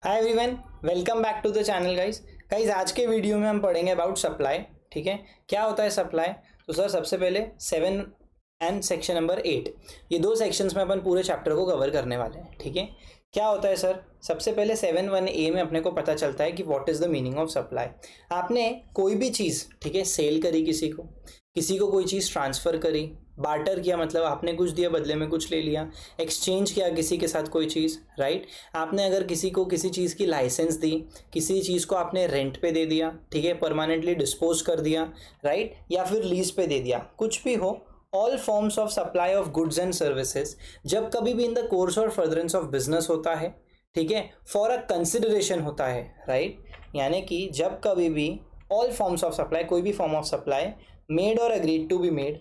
Hi everyone, welcome back to the channel guys. आज के video में हम पढ़ेंगे अबाउट सप्लाई। ठीक है, क्या होता है सप्लाई? तो सर सबसे पहले 7 एंड सेक्शन नंबर 8, ये दो सेक्शंस में अपन पूरे चैप्टर को कवर करने वाले हैं। ठीक है, क्या होता है सर? सबसे पहले 7(1)(a) में अपने को पता चलता है कि what is the meaning of supply. आपने कोई भी चीज़, ठीक है, सेल करी किसी को कोई चीज़ ट्रांसफ़र करी, बार्टर किया, मतलब आपने कुछ दिया बदले में कुछ ले लिया, एक्सचेंज किया किसी के साथ कोई चीज़, राइट। आपने अगर किसी को किसी चीज़ की लाइसेंस दी, किसी चीज़ को आपने रेंट पे दे दिया, ठीक है, परमानेंटली डिस्पोज कर दिया, राइट, या फिर लीज पे दे दिया, कुछ भी हो, all forms of supply of goods and services जब कभी भी इन द कोर्स और फर्दरेंस ऑफ बिजनेस होता है, ठीक है, फॉर अ कंसिडरेशन होता है, राइट। यानी कि जब कभी भी ऑल फॉर्म्स ऑफ सप्लाई, कोई भी फॉर्म ऑफ सप्लाई मेड और agreed to be made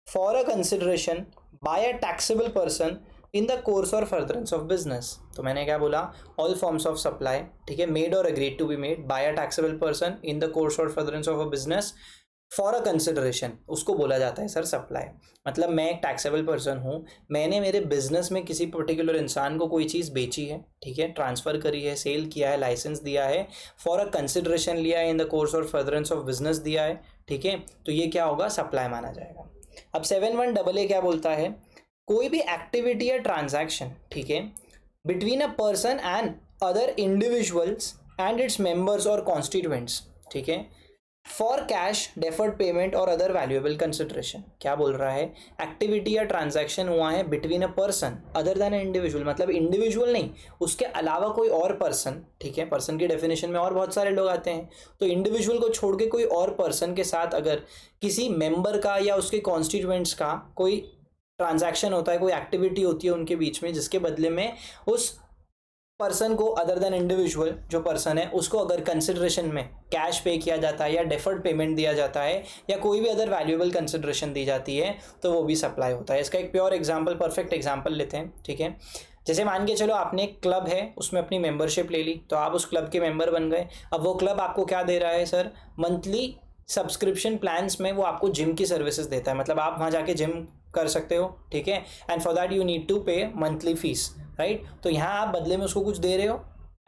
for a consideration by a taxable person in the course और फर्दरेंस ऑफ बिजनेस। तो मैंने क्या बोला? ऑल फॉर्म्स ऑफ सप्लाई, ठीक है, मेड और agreed to be made by a taxable person in the course और furtherance of a business for a consideration, उसको बोला जाता है सर सप्लाई। मतलब मैं एक टैक्सेबल पर्सन हूँ, मैंने मेरे बिजनेस में किसी पर्टिकुलर इंसान को कोई चीज़ बेची है, ठीक है, ट्रांसफ़र करी है, सेल किया है, लाइसेंस दिया है, फॉर अ कंसिडरेशन लिया है, इन द कोर्स और फर्दरेंस ऑफ बिजनेस दिया है, ठीक है, तो ये क्या होगा? सप्लाई माना जाएगा। अब 7(1)(a) क्या बोलता है? कोई भी एक्टिविटी या ट्रांजैक्शन, ठीक है, between a person and other individuals and its members और कॉन्स्टिट्यूएंट्स, ठीक है, फॉर कैश, डेफर्ड पेमेंट और अदर वैल्यूएबल कंसिडरेशन। क्या बोल रहा है? एक्टिविटी या ट्रांजैक्शन हुआ है between a person other than individual, मतलब इंडिविजुअल नहीं, उसके अलावा कोई और पर्सन, ठीक है, पर्सन की डेफिनेशन में और बहुत सारे लोग आते हैं, तो इंडिविजुअल को छोड़ के कोई और पर्सन के साथ अगर किसी मेंबर का या उसके कॉन्स्टिट्यूएंट्स का कोई ट्रांजैक्शन होता है, कोई एक्टिविटी होती है उनके बीच में, जिसके बदले में उस पर्सन को, अदर देन इंडिविजुअल जो पर्सन है, उसको अगर कंसिडरेशन में कैश पे किया जाता है या डेफर्ड पेमेंट दिया जाता है या कोई भी अदर वैल्यूएबल कंसिडरेशन दी जाती है, तो वो भी सप्लाई होता है। इसका एक प्योर एग्जांपल, परफेक्ट एग्जांपल लेते हैं, ठीक है। जैसे मान के चलो आपने एक क्लब है, उसमें अपनी मेंबरशिप ले ली, तो आप उस क्लब के मेंबर बन गए। अब वो क्लब आपको क्या दे रहा है सर? मंथली सब्सक्रिप्शन प्लान्स में वो आपको जिम की सर्विसेज देता है, मतलब आप वहाँ जाके जिम कर सकते हो, ठीक है, and for that you need to pay monthly fees, right. तो यहाँ आप बदले में उसको कुछ दे रहे हो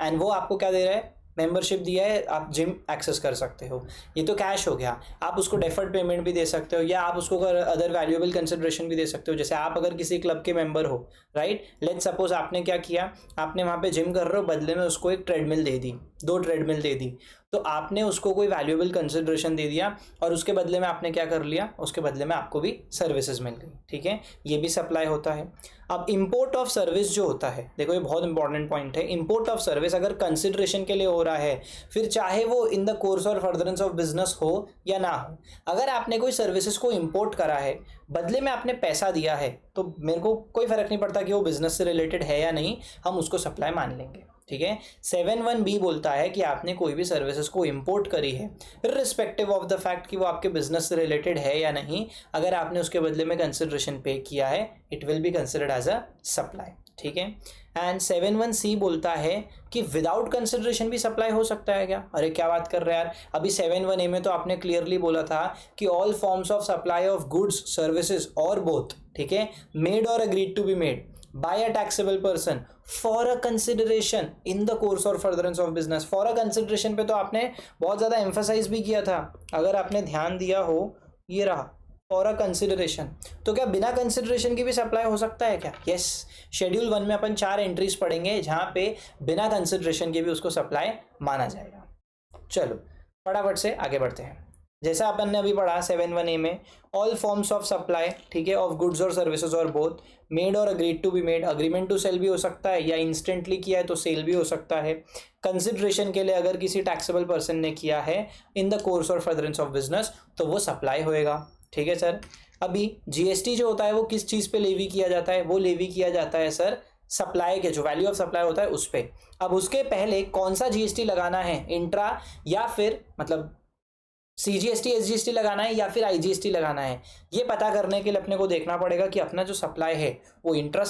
एंड वो आपको क्या दे रहा है? मेंबरशिप दिया है, आप जिम एक्सेस कर सकते हो। ये तो कैश हो गया। आप उसको डेफर्ड पेमेंट भी दे सकते हो या आप उसको अदर वैल्यूएबल कंसिडरेशन भी दे सकते हो। जैसे आप अगर किसी क्लब के मेंबर हो, राइट, लेट्स सपोज आपने क्या किया, आपने वहाँ पे जिम कर रहे हो, बदले में उसको एक ट्रेडमिल दे दी, 2 ट्रेडमिल दे दी, तो आपने उसको कोई वैल्यूएबल कंसिडरेशन दे दिया और उसके बदले में आपने क्या कर लिया? उसके बदले में आपको भी सर्विसेज मिल गई, ठीक है, ये भी सप्लाई होता है। अब इंपोर्ट ऑफ सर्विस जो होता है, देखो ये बहुत इंपॉर्टेंट पॉइंट है। इंपोर्ट ऑफ सर्विस अगर कंसिडरेशन के लिए हो रहा है, फिर चाहे वो इन द कोर्स और फर्दरेंस ऑफ बिजनेस हो या ना हो, अगर आपने कोई सर्विसेज को इंपोर्ट करा है, बदले में आपने पैसा दिया है, तो मेरे को कोई फर्क नहीं पड़ता कि वो बिजनेस से रिलेटेड है या नहीं, हम उसको सप्लाई मान लेंगे, ठीक है। 7(1)(b) बोलता है कि आपने कोई भी सर्विसेज को इंपोर्ट करी है, रिस्पेक्टिव ऑफ द फैक्ट कि वो आपके बिजनेस से रिलेटेड है या नहीं, अगर आपने उसके बदले में कंसिडरेशन पे किया है, it will be considered as a supply, ठीक है। एंड 7(1)(c) बोलता है कि विदाउट कंसिडरेशन भी सप्लाई हो सकता है। क्या? अरे क्या बात कर रहे हैं यार, अभी 7(1)(a) में तो आपने क्लियरली बोला था कि all forms of supply of goods, services और बोथ, ठीक है, मेड और agreed to be made by a taxable person for a consideration in the course और furtherance of business. For a consideration पे तो आपने बहुत ज़्यादा एम्फसाइज भी किया था, अगर आपने ध्यान दिया हो, ये रहा फॉर अ कंसिडरेशन। तो क्या बिना कंसिडरेशन की भी सप्लाई हो सकता है क्या? यस। शेड्यूल 1 में अपन 4 एंट्रीज पढ़ेंगे जहाँ पे बिना कंसिडरेशन के भी उसको सप्लाई माना जाएगा। चलो फटाफट से आगे बढ़ते हैं। जैसा अपन ने अभी पढ़ा 7(1)(a) में, ऑल फॉर्म्स ऑफ सप्लाई, ठीक है, ऑफ गुड्स और सर्विसेज और बोथ, मेड और agreed to be made, agreement to sale भी हो सकता है या इंस्टेंटली किया है तो सेल भी हो सकता है। कंसिडरेशन के लिए अगर किसी टैक्सेबल पर्सन ने किया है इन द कोर्स और फर्दरेंस ऑफ बिजनेस, तो वो सप्लाई होएगा, ठीक है सर। अभी जीएसटी जो होता है वो किस चीज़ पे लेवी किया जाता है? वो लेवी किया जाता है सर सप्लाई के, जो वैल्यू ऑफ सप्लाई होता है उस पर। अब उसके पहले कौन सा जीएसटी लगाना है, इंट्रा या फिर मतलब सीजीएसटी, एसजीएसटी लगाना है या फिर आईजीएसटी लगाना है, ये पता करने के लिए अपने को देखना पड़ेगा कि अपना जो सप्लाई है वो इंट्रा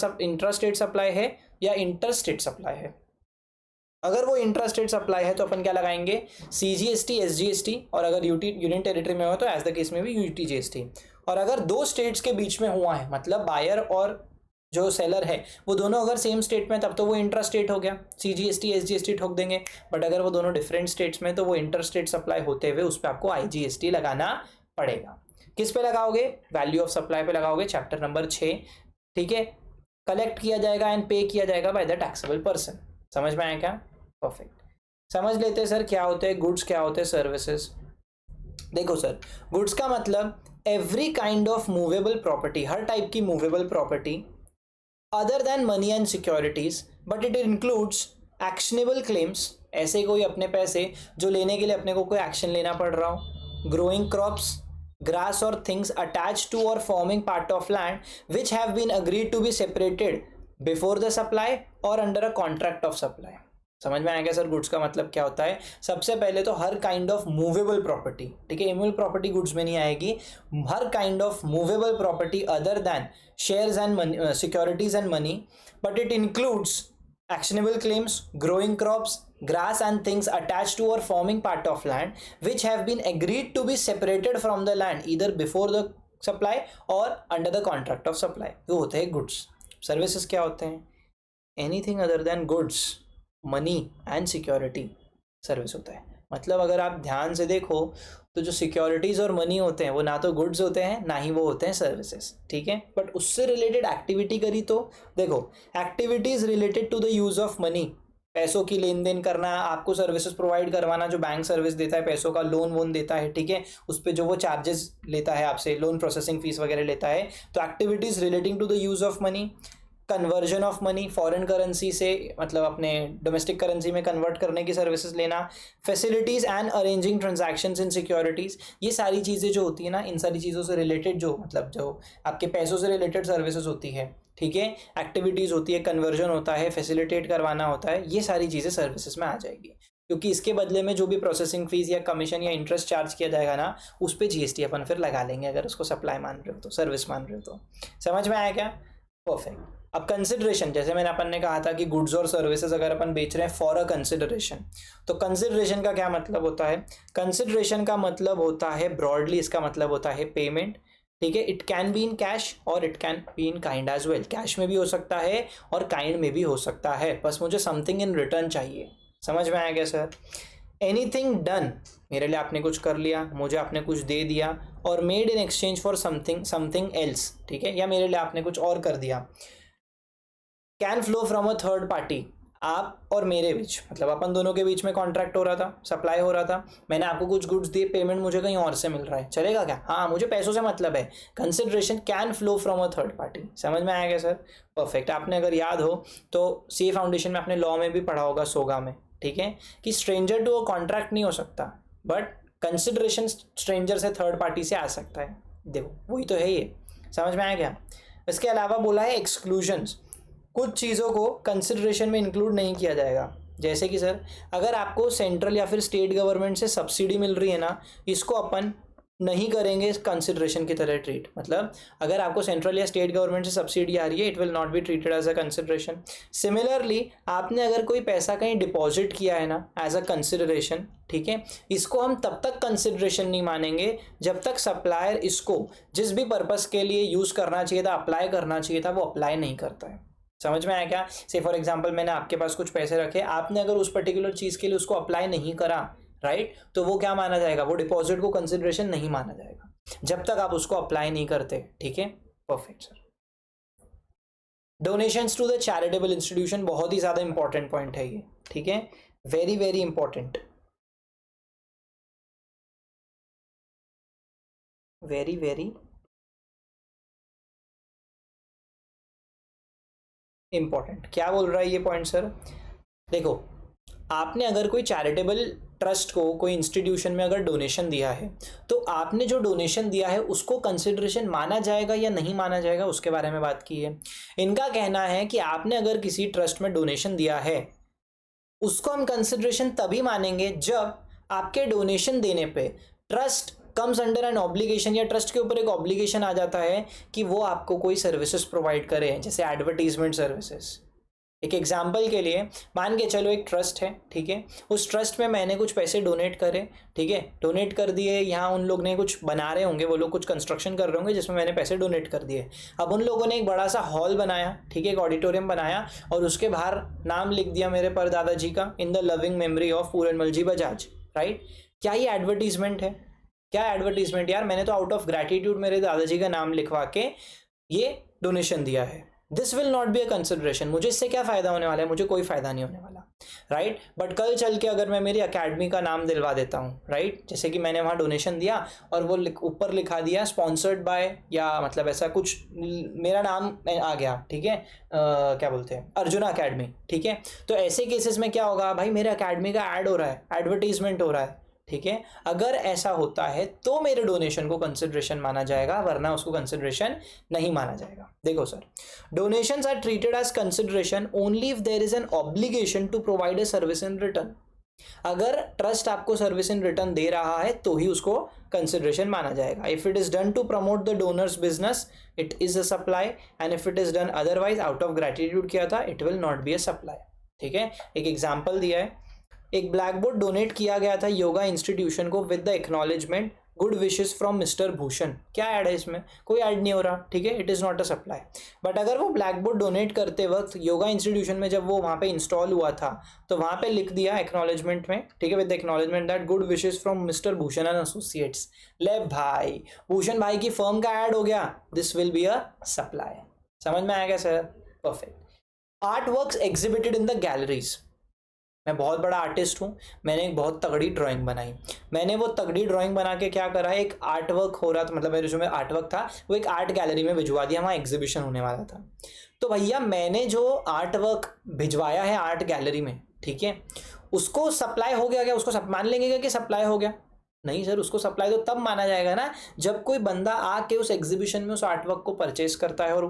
स्टेट सप्लाई है या इंटर स्टेट सप्लाई है। अगर वो इंट्रा स्टेट सप्लाई है तो अपन क्या लगाएंगे? सीजीएसटी, एसजीएसटी, और अगर यूनियन टेरिटरी में हो तो एज द केस में भी यूटीजीएसटी। और अगर दो स्टेट्स के बीच में हुआ है, मतलब बायर और जो सेलर है वो दोनों अगर सेम स्टेट में तब तो वो इंट्रा स्टेट हो गया, CGST SGST ठोक देंगे। बट अगर वो दोनों डिफरेंट स्टेट्स में तो वो इंटर स्टेट सप्लाई होते हुए उस पर आपको IGST लगाना पड़ेगा। किस पे लगाओगे? वैल्यू ऑफ सप्लाई पे लगाओगे, चैप्टर नंबर 6। ठीक है, कलेक्ट किया जाएगा एंड पे किया जाएगा बाय द टैक्सेबल पर्सन। समझ में आया क्या? परफेक्ट। समझ लेते हैं सर क्या होते हैं गुड्स, क्या होते हैं सर्विसेज। देखो सर, गुड्स का मतलब every kind of movable property, हर टाइप की movable property other than money and securities, but it includes actionable claims, ऐसे कोई अपने पैसे जो लेने के लिए अपने को कोई एक्शन लेना पड़ रहा हो, growing crops, grass or things attached to or forming part of land which have been agreed to be separated before the supply or under a contract of supply। समझ में आएगा सर गुड्स का मतलब क्या होता है? सबसे पहले तो हर काइंड ऑफ मूवेबल प्रॉपर्टी, ठीक है, इमूवेबल प्रॉपर्टी गुड्स में नहीं आएगी। हर kind of movable property other than shares and securities and money, but it includes actionable claims, growing crops, grass and things attached to or forming part of land which have been agreed to be separated from the land either before the supply or under the contract of supply। ये होते हैं goods. Services क्या होते हैं? Anything other than goods, money and security service होता है। मतलब अगर आप ध्यान से देखो तो जो सिक्योरिटीज़ और मनी होते हैं वो ना तो गुड्स होते हैं ना ही वो होते हैं सर्विसेज, ठीक है। बट उससे रिलेटेड एक्टिविटी करी तो देखो, activities related to the use of money, पैसों की लेन देन करना, आपको सर्विसेज प्रोवाइड करवाना, जो बैंक सर्विस देता है, पैसों का लोन वोन देता है, ठीक है, उस पर जो वो चार्जेस लेता है आपसे, लोन प्रोसेसिंग फीस वगैरह लेता है, तो activities relating to the use of money, conversion of money, foreign currency से मतलब अपने डोमेस्टिक करेंसी में कन्वर्ट करने की सर्विसेज लेना, facilities and arranging transactions in securities, ये सारी चीज़ें जो होती है ना, इन सारी चीज़ों से रिलेटेड जो मतलब जो आपके पैसों से रिलेटेड सर्विसेज होती है, ठीक है, एक्टिविटीज़ होती है, कन्वर्जन होता है, फैसिलिटेट करवाना होता है, ये सारी चीज़ें सर्विसेज में आ जाएगी। क्योंकि इसके बदले में जो भी प्रोसेसिंग फीस या कमीशन या इंटरेस्ट चार्ज किया जाएगा ना, उस पर GST अपन फिर लगा लेंगे अगर उसको सप्लाई मान रहे हो तो, सर्विस मान रहे हो तो। समझ में आया क्या? परफेक्ट। अब कंसिडरेशन, जैसे मैंने अपन ने कहा था कि गुड्स और सर्विसेज अगर अपन बेच रहे हैं फॉर अ कंसिडरेशन, तो कंसिडरेशन का क्या मतलब होता है? कंसिडरेशन का मतलब होता है ब्रॉडली, इसका मतलब होता है पेमेंट, ठीक है। It can be in cash और it can be in kind as well, cash में भी हो सकता है और काइंड में भी हो सकता है, बस मुझे समथिंग इन रिटर्न चाहिए। समझ में आया क्या सर? एनीथिंग डन, मेरे लिए आपने कुछ कर लिया, मुझे आपने कुछ दे दिया, और made in exchange for something else, ठीक है, या मेरे लिए आपने कुछ और कर दिया, can flow from a third party, आप और मेरे बीच, मतलब अपन दोनों के बीच में कॉन्ट्रैक्ट हो रहा था, सप्लाई हो रहा था, मैंने आपको कुछ गुड्स दिए, पेमेंट मुझे कहीं और से मिल रहा है, चलेगा क्या? हाँ, मुझे पैसों से मतलब है। Consideration can flow from a third party. समझ में आया क्या सर? परफेक्ट। आपने अगर याद हो तो CA फाउंडेशन में आपने लॉ में भी पढ़ा होगा, सोगा में, ठीक है, कि स्ट्रेंजर टू अ कॉन्ट्रैक्ट नहीं हो सकता, बट कंसिडरेशन स्ट्रेंजर से, थर्ड पार्टी से आ सकता है। देखो वही तो है ये। समझ में आया क्या? इसके अलावा बोला है एक्सक्लूजन्स, कुछ चीज़ों को कंसिडरेशन में इंक्लूड नहीं किया जाएगा। जैसे कि सर, अगर आपको सेंट्रल या फिर स्टेट गवर्नमेंट से सब्सिडी मिल रही है ना, इसको अपन नहीं करेंगे कंसिडरेशन की तरह ट्रीट। मतलब अगर आपको सेंट्रल या स्टेट गवर्नमेंट से सब्सिडी आ रही है, it will not be treated as a consideration. Similarly, आपने अगर कोई पैसा कहीं डिपॉजिट किया है ना एज अ कंसिडरेशन, ठीक है, इसको हम तब तक कंसिडरेशन नहीं मानेंगे जब तक सप्लायर इसको जिस भी पर्पस के लिए यूज़ करना चाहिए था, अप्लाई करना चाहिए था, वो अप्लाई नहीं करता है। समझ में आया क्या? से फॉर एग्जांपल मैंने आपके पास कुछ पैसे रखे, आपने अगर उस पर्टिकुलर चीज़ के लिए उसको अप्लाई नहीं करा, राइट, तो वो क्या माना जाएगा? वो डिपॉजिट को कंसिडरेशन नहीं माना जाएगा जब तक आप उसको अप्लाई नहीं करते, ठीक है। Perfect sir. Donations to the charitable institution, बहुत ही ज़्यादा इंपॉर्टेंट पॉइंट है ये, ठीक है, very very important, very very important. क्या बोल रहा है ये पॉइंट सर? देखो, आपने अगर कोई चैरिटेबल ट्रस्ट को, कोई इंस्टीट्यूशन में अगर डोनेशन दिया है, तो आपने जो डोनेशन दिया है उसको कंसिडरेशन माना जाएगा या नहीं माना जाएगा, उसके बारे में बात की है। इनका कहना है कि आपने अगर किसी ट्रस्ट में डोनेशन दिया है, उसको हम कंसिडरेशन तभी मानेंगे जब आपके डोनेशन देने पे trust comes under an obligation, या ट्रस्ट के ऊपर एक ऑब्लिगेशन आ जाता है कि वो आपको कोई सर्विसेज प्रोवाइड करे, जैसे एडवर्टीजमेंट सर्विसेज, एक एग्जाम्पल के लिए मान के चलो एक ट्रस्ट है, ठीक है, उस ट्रस्ट में मैंने कुछ पैसे डोनेट करे, ठीक है, डोनेट कर दिए, यहाँ उन लोग ने कुछ बना रहे होंगे, वो लोग कुछ कंस्ट्रक्शन कर रहे होंगे जिसमें मैंने पैसे डोनेट कर दिए। अब उन लोगों ने एक बड़ा सा हॉल बनाया, ठीक है, एक ऑडिटोरियम बनाया और उसके बाहर नाम लिख दिया मेरे परदादा जी का, in the loving memory of Puranmal ji Bajaj, right. क्या ये एडवर्टीजमेंट है? क्या एडवर्टीजमेंट यार, मैंने तो आउट ऑफ ग्रैटिट्यूड मेरे दादाजी का नाम लिखवा के ये डोनेशन दिया है। This will not be a consideration. मुझे इससे क्या फायदा होने वाला है? मुझे कोई फायदा नहीं होने वाला, राइट। बट कल चल के अगर मैं मेरी अकेडमी का नाम दिलवा देता हूँ, राइट, जैसे कि मैंने वहाँ डोनेशन दिया और वो ऊपर लिखा दिया स्पॉन्सर्ड बाय, या मतलब ऐसा कुछ मेरा नाम आ गया, ठीक है, क्या बोलते हैं, अर्जुना अकेडमी, ठीक है, तो ऐसे केसेस में क्या होगा भाई, मेरे अकेडमी का ऐड हो रहा है, एडवर्टीजमेंट हो रहा है, ठीक है। अगर ऐसा होता है तो मेरे डोनेशन को कंसिडरेशन माना जाएगा, वरना उसको कंसिडरेशन नहीं माना जाएगा। देखो sir, donations are treated as consideration only if there is an obligation to provide a service in return. अगर ट्रस्ट आपको सर्विस इन रिटर्न दे रहा है तो ही उसको कंसिडरेशन माना जाएगा। If it is done to promote the donors business it is a supply, and if it is done otherwise out of gratitude किया था, it will not be a supply, ठीक है। एक एग्जाम्पल दिया है, एक ब्लैक बोर्ड डोनेट किया गया था योगा इंस्टीट्यूशन को with the acknowledgement good wishes from mister Bhushan. क्या ऐड है इसमें? कोई ऐड नहीं हो रहा, ठीक है, it is not a supply. But अगर वो ब्लैक बोर्ड डोनेट करते वक्त योगा इंस्टीट्यूशन में जब वो वहाँ पे इंस्टॉल हुआ था तो वहाँ पे लिख दिया एक्नॉलेजमेंट में, ठीक है, with the acknowledgement that good wishes from mister Bhushan and associates, ले भाई भूषण भाई की फर्म का ऐड हो गया, this will be a supply. समझ में आएगा sir? Perfect. Art works exhibited in the galleries. मैं बहुत बड़ा आर्टिस्ट हूँ, मैंने एक बहुत तगड़ी ड्राइंग बनाई, मैंने वो तगड़ी ड्राइंग बना के क्या करा, एक आर्ट वर्क हो रहा था, मतलब मेरे जो में आर्ट वर्क था वो एक आर्ट गैलरी में भिजवा दिया, वहाँ एग्जीबिशन होने वाला था। तो भैया मैंने जो आर्ट वर्क भिजवाया है आर्ट गैलरी में, ठीक है, उसको सप्लाई हो गया क्या? उसको मान लेंगे क्या कि सप्लाई हो गया? नहीं सर, उसको सप्लाई तो तब माना जाएगा ना जब कोई बंदा आके उस एग्जीबिशन में उस आर्ट वर्क को परचेज करता है और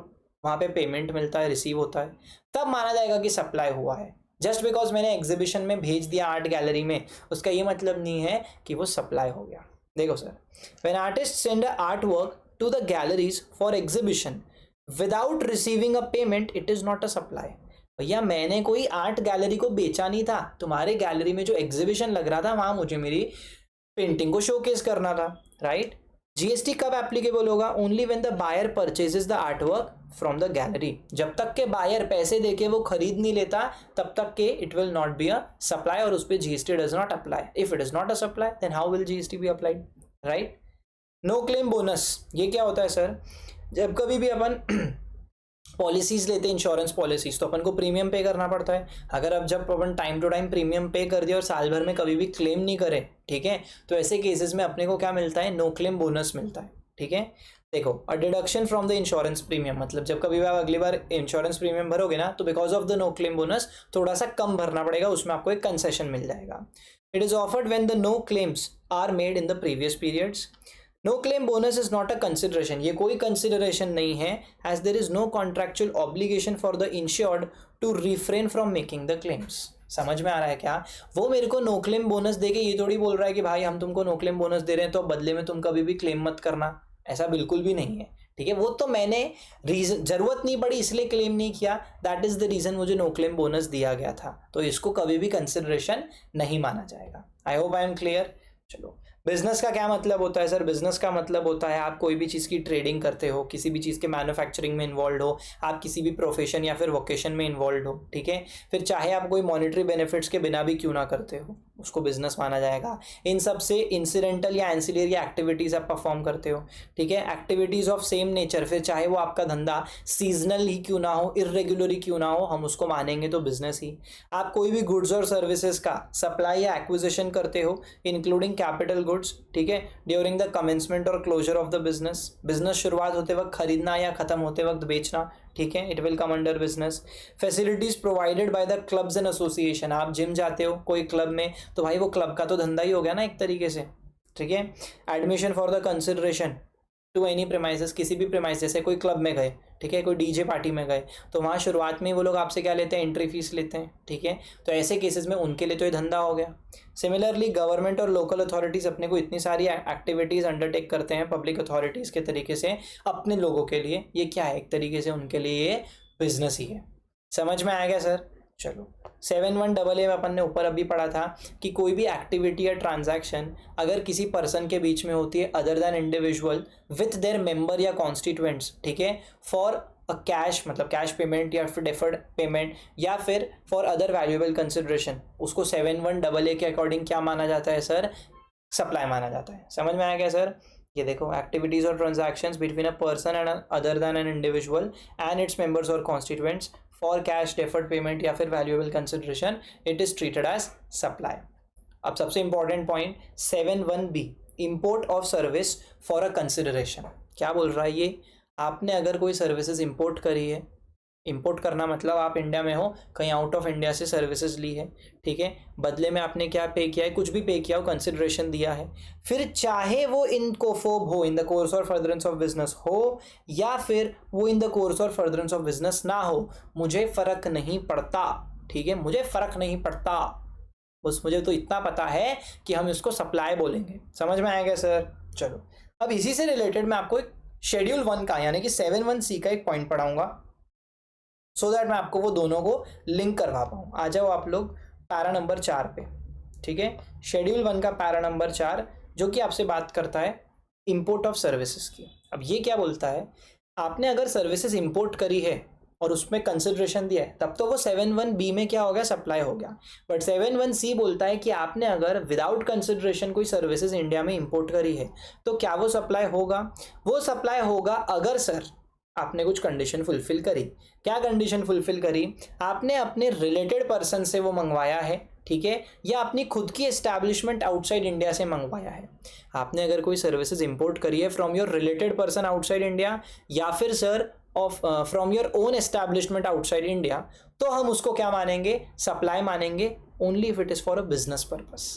वहाँ पे पेमेंट मिलता है, रिसीव होता है, तब माना जाएगा कि सप्लाई हुआ है। जस्ट बिकॉज मैंने एग्जीबिशन में भेज दिया आर्ट गैलरी में, उसका ये मतलब नहीं है कि वो सप्लाई हो गया। देखो sir, when artist send a art work to the galleries for exhibition without receiving a payment it is not a supply. भैया मैंने कोई आर्ट गैलरी को बेचा नहीं था, तुम्हारे गैलरी में जो एग्जीबिशन लग रहा था वहां मुझे मेरी पेंटिंग को शोकेस करना था, राइट। जीएसटी कब एप्लीकेबल होगा? Only when the buyer purchases the art work from the gallery. जब तक के बायर पैसे देके वो खरीद नहीं लेता तब तक के it will not be a supply और उस पर GST does not apply. If it is not a supply then how will GST be applied, right. No claim bonus, ये क्या होता है सर? जब कभी भी अपन पॉलिसीज लेते हैं, इंश्योरेंस पॉलिसीज, तो अपन को प्रीमियम पे करना पड़ता है। अगर अब जब अपन टाइम टू टाइम प्रीमियम पे कर दिया और साल भर में कभी भी क्लेम नहीं करे, ठीक है, तो ऐसे केसेस में अपने को क्या मिलता है? नो क्लेम बोनस मिलता है, ठीक है। देखो, a deduction from the insurance premium, मतलब जब कभी भी आप अगली बार इंश्योरेंस प्रीमियम भरोगे ना तो because of the no claim bonus थोड़ा सा कम भरना पड़ेगा, उसमें आपको एक कंसेशन मिल जाएगा। It is offered when the no claims are made in the previous periods. No claim bonus is not a consideration, ये कोई कंसिडरेशन नहीं है, as there is no contractual obligation for the insured to refrain from making the claims. समझ में आ रहा है क्या? वो मेरे को नो क्लेम बोनस देके ये थोड़ी बोल रहा है कि भाई हम तुमको नो क्लेम बोनस दे रहे हैं तो बदले में तुम कभी भी क्लेम मत करना, ऐसा बिल्कुल भी नहीं है, ठीक है। वो तो मैंने रीजन जरूरत नहीं पड़ी इसलिए क्लेम नहीं किया, दैट इज द रीजन मुझे नो क्लेम बोनस दिया गया था, तो इसको कभी भी कंसिडरेशन नहीं माना जाएगा। I hope I am clear. चलो, बिजनेस का क्या मतलब होता है सर? बिजनेस का मतलब होता है आप कोई भी चीज़ की ट्रेडिंग करते हो, किसी भी चीज़ के मैन्युफैक्चरिंग में इन्वॉल्व हो, आप किसी भी प्रोफेशन या फिर वोकेशन में इन्वॉल्व हो, ठीक है, फिर चाहे आप कोई मॉनेटरी बेनिफिट्स के बिना भी क्यों ना करते हो, उसको बिजनेस माना जाएगा। इन सब से इंसिडेंटल या एंसिलरी एक्टिविटीज़ आप परफॉर्म करते हो, ठीक है, एक्टिविटीज़ ऑफ सेम नेचर, फिर चाहे वो आपका धंधा सीजनल ही क्यों ना हो, इरेगुलर ही क्यों ना हो, हम उसको मानेंगे तो बिजनेस ही। आप कोई भी गुड्स और सर्विसेज का सप्लाई या एक्विजिशन करते हो इंक्लूडिंग कैपिटल गुड्स, ठीक है, ड्यूरिंग द कमेंसमेंट और closure of the business, business शुरुआत होते वक्त खरीदना या खत्म होते वक्त बेचना, ठीक है, it will come under business. Facilities provided by the clubs and association, आप जिम जाते हो कोई क्लब में तो भाई वो क्लब का तो धंधा ही हो गया ना एक तरीके से, ठीक है। Admission for the consideration to any premises, किसी भी प्रेमाइस, जैसे कोई क्लब में गए, ठीक है, कोई डीजे पार्टी में गए तो वहाँ शुरुआत में वो लोग आपसे क्या लेते हैं? एंट्री फीस लेते हैं, ठीक है, तो ऐसे केसेस में उनके लिए तो ये धंधा हो गया। सिमिलरली गवर्नमेंट और लोकल अथॉरिटीज़ अपने को इतनी सारी एक्टिविटीज़ अंडरटेक करते हैं पब्लिक अथॉरिटीज़ के तरीके से अपने लोगों के लिए, ये क्या है? एक तरीके से उनके लिए ये बिजनेस ही है। समझ में आ गया सर? चलो 71AA में अपन ने ऊपर अभी पढ़ा था कि कोई भी एक्टिविटी या ट्रांजैक्शन अगर किसी पर्सन के बीच में होती है other than individual with their member या कॉन्स्टिट्यूएंट्स, ठीक है, फॉर अ कैश मतलब कैश पेमेंट या फिर डेफर्ड पेमेंट या फिर फॉर अदर वैल्यूएबल कंसिडरेशन, उसको 71AA के अकॉर्डिंग क्या माना जाता है सर? सप्लाई माना जाता है। समझ में आ गया सर? ये देखो, एक्टिविटीज और transactions between a person and other than an individual and its members और constituents for cash deferred payment या फिर valuable consideration, it is treated as supply. अब सबसे important point 71B, import of service for a consideration. क्या बोल रहा है ये? आपने अगर कोई सर्विसेज इंपोर्ट करी है, इंपोर्ट करना मतलब आप इंडिया में हो, कहीं आउट ऑफ इंडिया से सर्विसेज ली है, ठीक है, बदले में आपने क्या पे किया है? कुछ भी पे किया हो, कंसिडरेशन दिया है, फिर चाहे वो इन कोफोब हो, इन द कोर्स और फर्दरेंस ऑफ बिजनेस हो, या फिर वो इन द कोर्स और फर्दरेंस ऑफ बिजनेस ना हो, मुझे फर्क नहीं पड़ता, ठीक है, मुझे फर्क नहीं पड़ता, बस मुझे तो इतना पता है कि हम इसको सप्लाई बोलेंगे। समझ में आएगा सर? चलो, अब इसी से रिलेटेड मैं आपको एक शेड्यूल 1 का यानी कि 71C का एक पॉइंट पढ़ाऊंगा, सो दैट मैं आपको वो दोनों को लिंक करवा पाऊँ। आ जाओ आप लोग पैरा नंबर 4 पे, ठीक है, शेड्यूल 1 का पैरा नंबर 4 जो कि आपसे बात करता है इंपोर्ट ऑफ सर्विसेज की। अब ये क्या बोलता है? आपने अगर सर्विसेज इंपोर्ट करी है और उसमें कंसिडरेशन दिया है, तब तो वो 71B में क्या हो गया? सप्लाई हो गया। बट 71C बोलता है कि आपने अगर विदाउट कंसिडरेशन कोई सर्विसेज इंडिया में इंपोर्ट करी है तो क्या वो सप्लाई होगा? वो सप्लाई होगा अगर सर आपने कुछ कंडीशन फुलफिल करी। क्या कंडीशन फुलफिल करी? आपने अपने रिलेटेड पर्सन से वो मंगवाया है, ठीक है, या अपनी खुद की एस्टैब्लिशमेंट आउटसाइड इंडिया से मंगवाया है। आपने अगर कोई सर्विसेज इंपोर्ट करी है from your related person outside India या फिर sir of from your own establishment outside India, तो हम उसको क्या मानेंगे? सप्लाई मानेंगे, only if it is for a business purpose.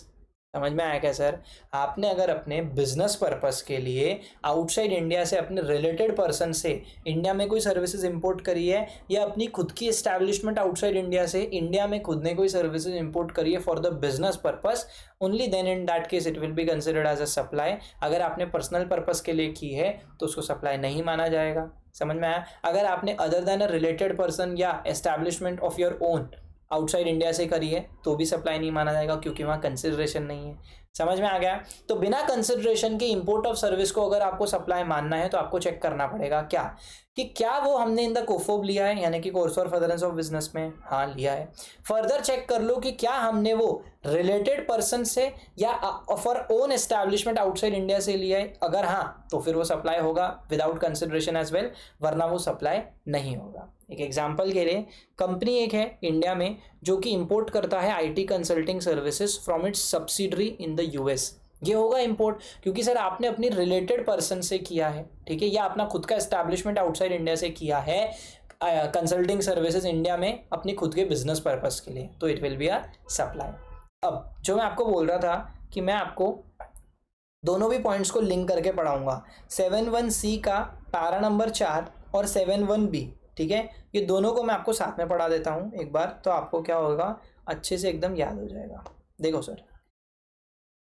समझ में आया क्या सर? आपने अगर अपने बिजनेस पर्पस के लिए आउटसाइड इंडिया से अपने रिलेटेड पर्सन से इंडिया में कोई सर्विसेज इंपोर्ट करी है, या अपनी खुद की एस्टैब्लिशमेंट आउटसाइड इंडिया से इंडिया में खुद ने कोई सर्विसेज इंपोर्ट करी है for the business purpose, only then in that case it will be considered as a supply. अगर आपने पर्सनल पर्पस के लिए की है तो उसको सप्लाई नहीं माना जाएगा। समझ में आया? अगर आपने other than a related person या establishment of your own outside India से करी है तो भी सप्लाई नहीं माना जाएगा, क्योंकि वहाँ कंसिडरेशन नहीं है। समझ में आ गया? तो बिना कंसिडरेशन के इंपोर्ट ऑफ सर्विस को अगर आपको सप्लाई मानना है तो आपको चेक करना पड़ेगा क्या कि क्या वो हमने इन द कोफोब लिया है, यानी कि कोर्स और फर्दरेंस ऑफ बिजनेस में, हाँ लिया है। फर्दर चेक कर लो कि क्या हमने वो रिलेटेड पर्सन से या for own establishment outside India से लिया है। अगर हाँ तो फिर वो सप्लाई होगा विदाउट कंसिडरेशन एज वेल, वरना वो सप्लाई नहीं होगा। एक एग्जांपल के लिए, कंपनी एक है इंडिया में जो कि इंपोर्ट करता है IT consulting services from its subsidiary in the US. ये होगा इंपोर्ट क्योंकि सर आपने अपनी रिलेटेड पर्सन से किया है, ठीक है, या अपना खुद का एस्टैब्लिशमेंट आउटसाइड इंडिया से किया है कंसल्टिंग सर्विसेज इंडिया में अपनी खुद के बिजनेस पर्पस के लिए, तो it will be a supply. अब जो मैं आपको बोल रहा था कि मैं आपको दोनों भी पॉइंट्स को लिंक करके पढ़ाऊंगा, 71C का पैरा नंबर 4 और 71B, ठीक है, ये दोनों को मैं आपको साथ में पढ़ा देता हूँ एक बार, तो आपको क्या होगा? अच्छे से एकदम याद हो जाएगा। देखो सर,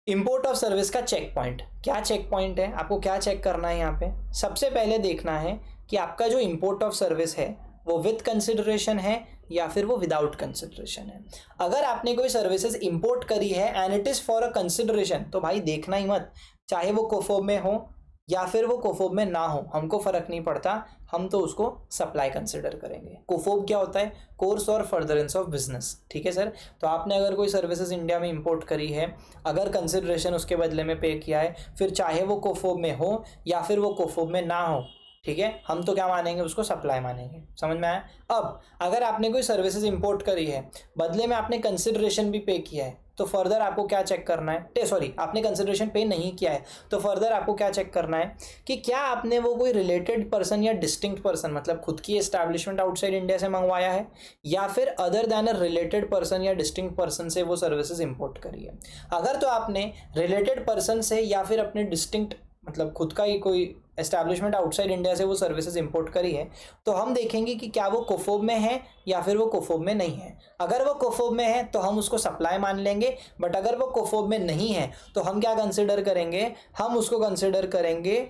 इंपोर्ट ऑफ सर्विस का चेक पॉइंट, क्या चेक पॉइंट है? आपको क्या चेक करना है यहाँ पे? सबसे पहले देखना है कि आपका जो इंपोर्ट ऑफ सर्विस है वो विद कंसिडरेशन है या फिर वो विदाउट कंसिडरेशन है। अगर आपने कोई सर्विसेज इंपोर्ट करी है and it is for a consideration, तो भाई देखना ही मत, चाहे वो कोफोब में हो या फिर वो कोफोब में ना हो, हमको फ़र्क नहीं पड़ता, हम तो उसको सप्लाई कंसिडर करेंगे। कोफोब क्या होता है? कोर्स और फर्दरेंस ऑफ बिजनेस, ठीक है सर। तो आपने अगर कोई सर्विसेज इंडिया में इंपोर्ट करी है, अगर कंसिडरेशन उसके बदले में पे किया है, फिर चाहे वो कोफोब में हो या फिर वो कोफोब में ना हो, ठीक है, हम तो क्या मानेंगे? उसको सप्लाई मानेंगे। समझ में आया? अब अगर आपने कोई सर्विसेज इंपोर्ट करी है, बदले में आपने कंसिडरेशन भी पे किया है, तो फर्दर आपको क्या चेक करना है? सॉरी, आपने कंसिडरेशन पे नहीं किया है, तो फर्दर आपको क्या चेक करना है कि क्या आपने वो कोई रिलेटेड पर्सन या डिस्टिंक्ट पर्सन, मतलब खुद की एस्टैब्लिशमेंट आउटसाइड इंडिया से मंगवाया है, या फिर other than a related person या डिस्टिंक्ट पर्सन से वो सर्विसेज इंपोर्ट करी है। अगर तो आपने रिलेटेड पर्सन से या फिर अपने डिस्टिंक्ट मतलब खुद का ही कोई एस्टैब्लिशमेंट आउटसाइड इंडिया से वो सर्विसेज इंपोर्ट करी है, तो हम देखेंगे कि क्या वो कोफोब में है या फिर वो कोफोब में नहीं है। अगर वो कोफोब में है तो हम उसको सप्लाई मान लेंगे, बट अगर वो कोफोब में नहीं है तो हम क्या कंसिडर करेंगे? हम उसको कंसिडर करेंगे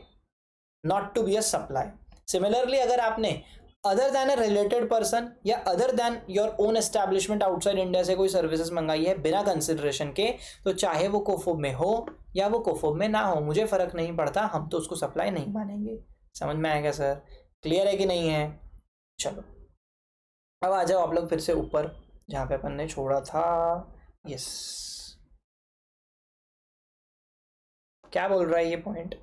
not to be a supply. Similarly अगर आपने other than a related person या other than your own establishment outside India से कोई सर्विसेज मंगाई है बिना कंसिडरेशन के, तो चाहे वो कोफोब में हो या वो कोफोब में ना हो, मुझे फर्क नहीं पड़ता, हम तो उसको सप्लाई नहीं मानेंगे। समझ में आएगा सर? क्लियर है कि नहीं है? चलो अब आ जाओ आप लोग फिर से ऊपर जहाँ पे अपन ने छोड़ा था। यस, क्या बोल रहा है ये पॉइंट?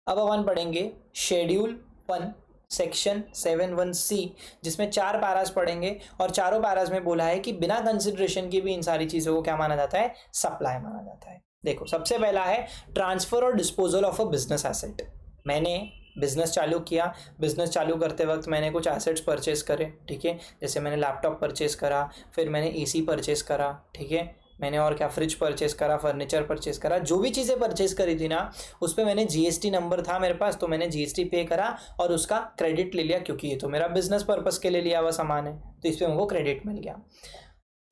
अब अपन पढ़ेंगे शेड्यूल 1 सेक्शन 7(1)(c), जिसमें 4 पैरास पढ़ेंगे और चारों पैरास में बोला है कि बिना कंसिडरेशन की भी इन सारी चीज़ों को क्या माना जाता है? सप्लाई माना जाता है। देखो सबसे पहला है ट्रांसफर और disposal of a business asset. मैंने बिजनेस चालू किया, बिजनेस चालू करते वक्त मैंने कुछ एसेट्स परचेज करे, ठीक है, जैसे मैंने लैपटॉप परचेज करा, फिर मैंने एसी परचेज करा, ठीक है, मैंने और क्या फ्रिज परचेज करा, फर्नीचर परचेज करा, जो भी चीज़ें परचेज करी थी ना उस पर मैंने जीएसटी नंबर था मेरे पास, तो मैंने जीएसटी पे करा और उसका क्रेडिट ले लिया, क्योंकि ये तो मेरा बिजनेस पर्पस के लिए लिया हुआ सामान है, तो इस पर मुझको क्रेडिट मिल गया।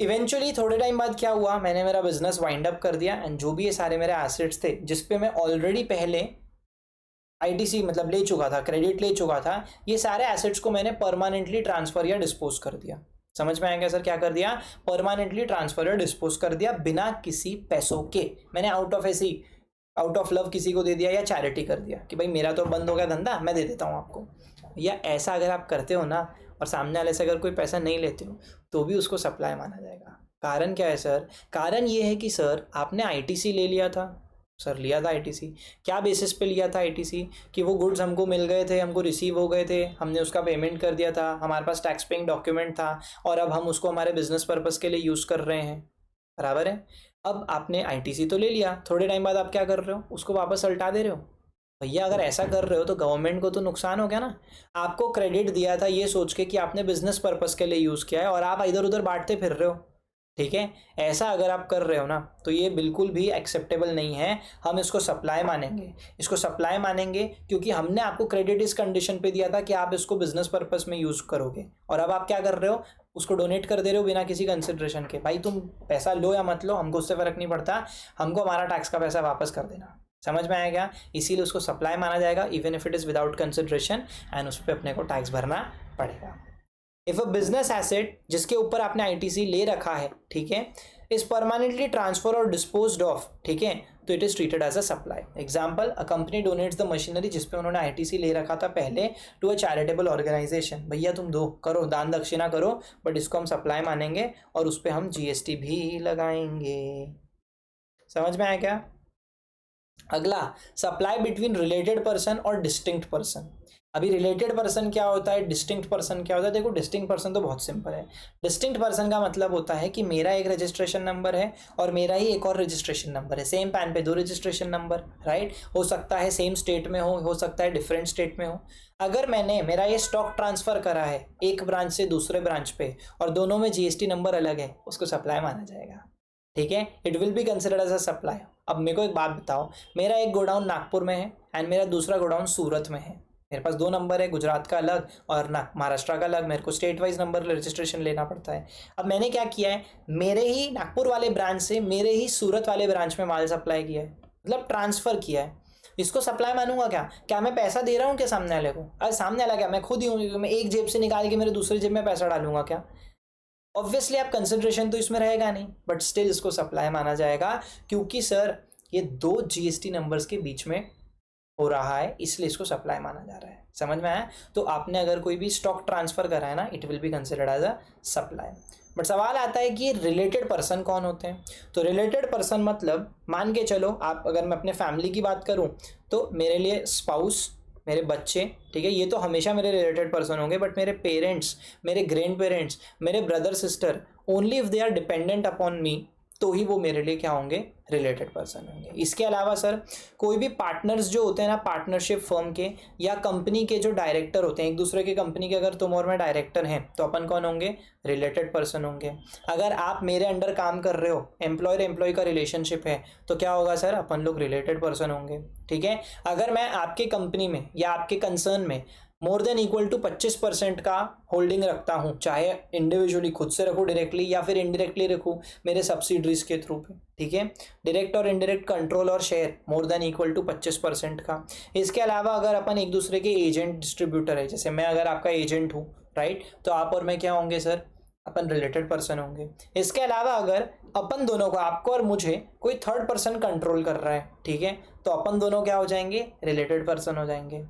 इवेंचुअली थोड़े टाइम बाद क्या हुआ, मैंने मेरा बिजनेस वाइंड अप कर दिया एंड जो भी ये सारे मेरे एसेट्स थे जिसपे मैं ऑलरेडी पहले आईटीसी मतलब ले चुका था, क्रेडिट ले चुका था, ये सारे एसेट्स को मैंने परमानेंटली ट्रांसफर या डिस्पोज कर दिया। समझ में आएगा सर? क्या कर दिया? परमानेंटली ट्रांसफर या डिस्पोज कर दिया बिना किसी पैसों के। मैंने आउट ऑफ लव किसी को दे दिया या चैरिटी कर दिया कि भाई मेरा तो बंद हो गया धंधा, मैं दे देता हूँ आपको। या ऐसा अगर आप करते हो ना और सामने वाले से अगर कोई पैसा नहीं लेते हो तो भी उसको सप्लाई माना जाएगा। कारण क्या है सर? कारण ये है कि सर आपने आईटीसी ले लिया था, सर लिया था आईटीसी, क्या बेसिस पे लिया था आईटीसी? कि वो गुड्स हमको मिल गए थे, हमको रिसीव हो गए थे, हमने उसका पेमेंट कर दिया था, हमारे पास टैक्स पेइंग डॉक्यूमेंट था और अब हम उसको हमारे बिजनेस पर्पस के लिए यूज़ कर रहे हैं, बराबर है। अब आपने आईटीसी तो ले लिया, थोड़े टाइम बाद आप क्या कर रहे हो? उसको वापस उल्टा दे रहे हो। भैया अगर ऐसा कर रहे हो तो गवर्नमेंट को तो नुकसान हो गया ना। आपको क्रेडिट दिया था ये सोच के कि आपने बिजनेस पर्पस के लिए यूज़ किया है और आप इधर उधर बांटते फिर रहे हो, ठीक है। ऐसा अगर आप कर रहे हो ना तो ये बिल्कुल भी एक्सेप्टेबल नहीं है। हम इसको सप्लाई मानेंगे, इसको सप्लाई मानेंगे क्योंकि हमने आपको क्रेडिट इस कंडीशन पे दिया था कि आप इसको बिजनेस पर्पस में यूज़ करोगे और अब आप क्या कर रहे हो? उसको डोनेट कर दे रहे हो बिना किसी कंसिडरेशन के। भाई तुम पैसा लो या मत लो, हमको उससे फ़र्क नहीं पड़ता, हमको हमारा टैक्स का पैसा वापस कर देना। समझ में आएगा? इसीलिए उसको सप्लाई माना जाएगा even if it is without consideration and उस पर अपने को टैक्स भरना पड़ेगा। इफ अ बिजनेस एसेट जिसके ऊपर आपने आईटीसी ले रखा है, ठीक है, इज परमानेंटली ट्रांसफर और डिस्पोज्ड ऑफ, ठीक है, तो it is treated as a supply. Example, a company donates the machinery जिसपे उन्होंने आईटीसी ले रखा था पहले टू अ चैरिटेबल ऑर्गेनाइजेशन। भैया तुम दो करो, दान दक्षिणा करो, बट इसको हम सप्लाई मानेंगे और उस पर हम जीएसटी भी लगाएंगे। समझ में आया क्या? अगला, सप्लाई बिटवीन रिलेटेड पर्सन और डिस्टिंक्ट पर्सन। अभी रिलेटेड पर्सन क्या होता है, डिस्टिंक्ट पर्सन क्या होता है? देखो डिस्टिंक्ट पर्सन तो बहुत सिंपल है। डिस्टिंक्ट पर्सन का मतलब होता है कि मेरा एक रजिस्ट्रेशन नंबर है और मेरा ही एक और रजिस्ट्रेशन नंबर है, सेम पैन पे 2 रजिस्ट्रेशन नंबर, राइट। हो सकता है सेम स्टेट में हो सकता है डिफरेंट स्टेट में हो। अगर मैंने मेरा ये स्टॉक ट्रांसफर करा है एक ब्रांच से दूसरे ब्रांच पे और दोनों में जीएसटी नंबर अलग है, उसको सप्लाई माना जाएगा, ठीक है। It will be considered as a supply. अब मेरे को एक बात बताओ, मेरा एक गोडाउन नागपुर में है एंड मेरा दूसरा गोडाउन सूरत में है, मेरे पास 2 नंबर है, गुजरात का अलग और महाराष्ट्र का अलग, मेरे को स्टेट वाइज नंबर रजिस्ट्रेशन लेना पड़ता है। अब मैंने क्या किया है, मेरे ही नागपुर वाले ब्रांच से मेरे ही सूरत वाले ब्रांच में माल सप्लाई किया है, मतलब ट्रांसफ़र किया है, इसको सप्लाई मानूंगा क्या? क्या मैं पैसा दे रहा हूँ क्या सामने वाले को? अरे सामने वाला क्या, मैं खुद ही हूँ, मैं एक जेब से निकाल के मेरे दूसरे जेब में पैसा डालूंगा क्या? ऑब्वियसली आप कंसिडरेशन तो इसमें रहेगा नहीं, बट स्टिल इसको सप्लाई माना जाएगा क्योंकि सर ये 2 जीएसटी नंबर्स के बीच में हो रहा है, इसलिए इसको सप्लाई माना जा रहा है। समझ में आया? तो आपने अगर कोई भी स्टॉक ट्रांसफर करा है ना, it will be considered as a supply. But सवाल आता है कि रिलेटेड पर्सन कौन होते हैं? तो रिलेटेड पर्सन मतलब मान के चलो आप, अगर मैं अपने फैमिली की बात करूं तो मेरे लिए स्पाउस, मेरे बच्चे, ठीक है, ये तो हमेशा मेरे रिलेटेड पर्सन होंगे, बट मेरे पेरेंट्स, मेरे ग्रैंड पेरेंट्स, मेरे brother sister, only if they are dependent upon me, तो ही वो मेरे लिए क्या होंगे? रिलेटेड पर्सन होंगे। इसके अलावा सर कोई भी पार्टनर्स जो होते हैं ना, पार्टनरशिप फर्म के या कंपनी के जो डायरेक्टर होते हैं, एक दूसरे के कंपनी के अगर तुम और मैं डायरेक्टर हैं तो अपन कौन होंगे? रिलेटेड पर्सन होंगे। अगर आप मेरे अंडर काम कर रहे हो, एम्प्लॉयर एम्प्लॉय का रिलेशनशिप है, तो क्या होगा सर? अपन लोग रिलेटेड पर्सन होंगे, ठीक है। अगर मैं आपके कंपनी में या आपके कंसर्न में मोर देन इक्वल टू 25% का होल्डिंग रखता हूँ, चाहे इंडिविजुअली खुद से रखूँ डायरेक्टली या फिर इनडायरेक्टली रखूँ मेरे सब्सिडरीज के थ्रू पे, ठीक है। डायरेक्ट और इनडायरेक्ट कंट्रोल और share more than equal to 25% का। इसके अलावा अगर अपन एक दूसरे के एजेंट डिस्ट्रीब्यूटर है, जैसे मैं अगर आपका एजेंट हूँ, राइट, तो आप और मैं क्या होंगे सर, अपन रिलेटेड पर्सन होंगे। इसके अलावा अगर अपन दोनों को, आपको और मुझे, कोई थर्ड पर्सन कंट्रोल कर रहा है, ठीक है, तो अपन दोनों क्या हो जाएंगे, रिलेटेड पर्सन हो जाएंगे।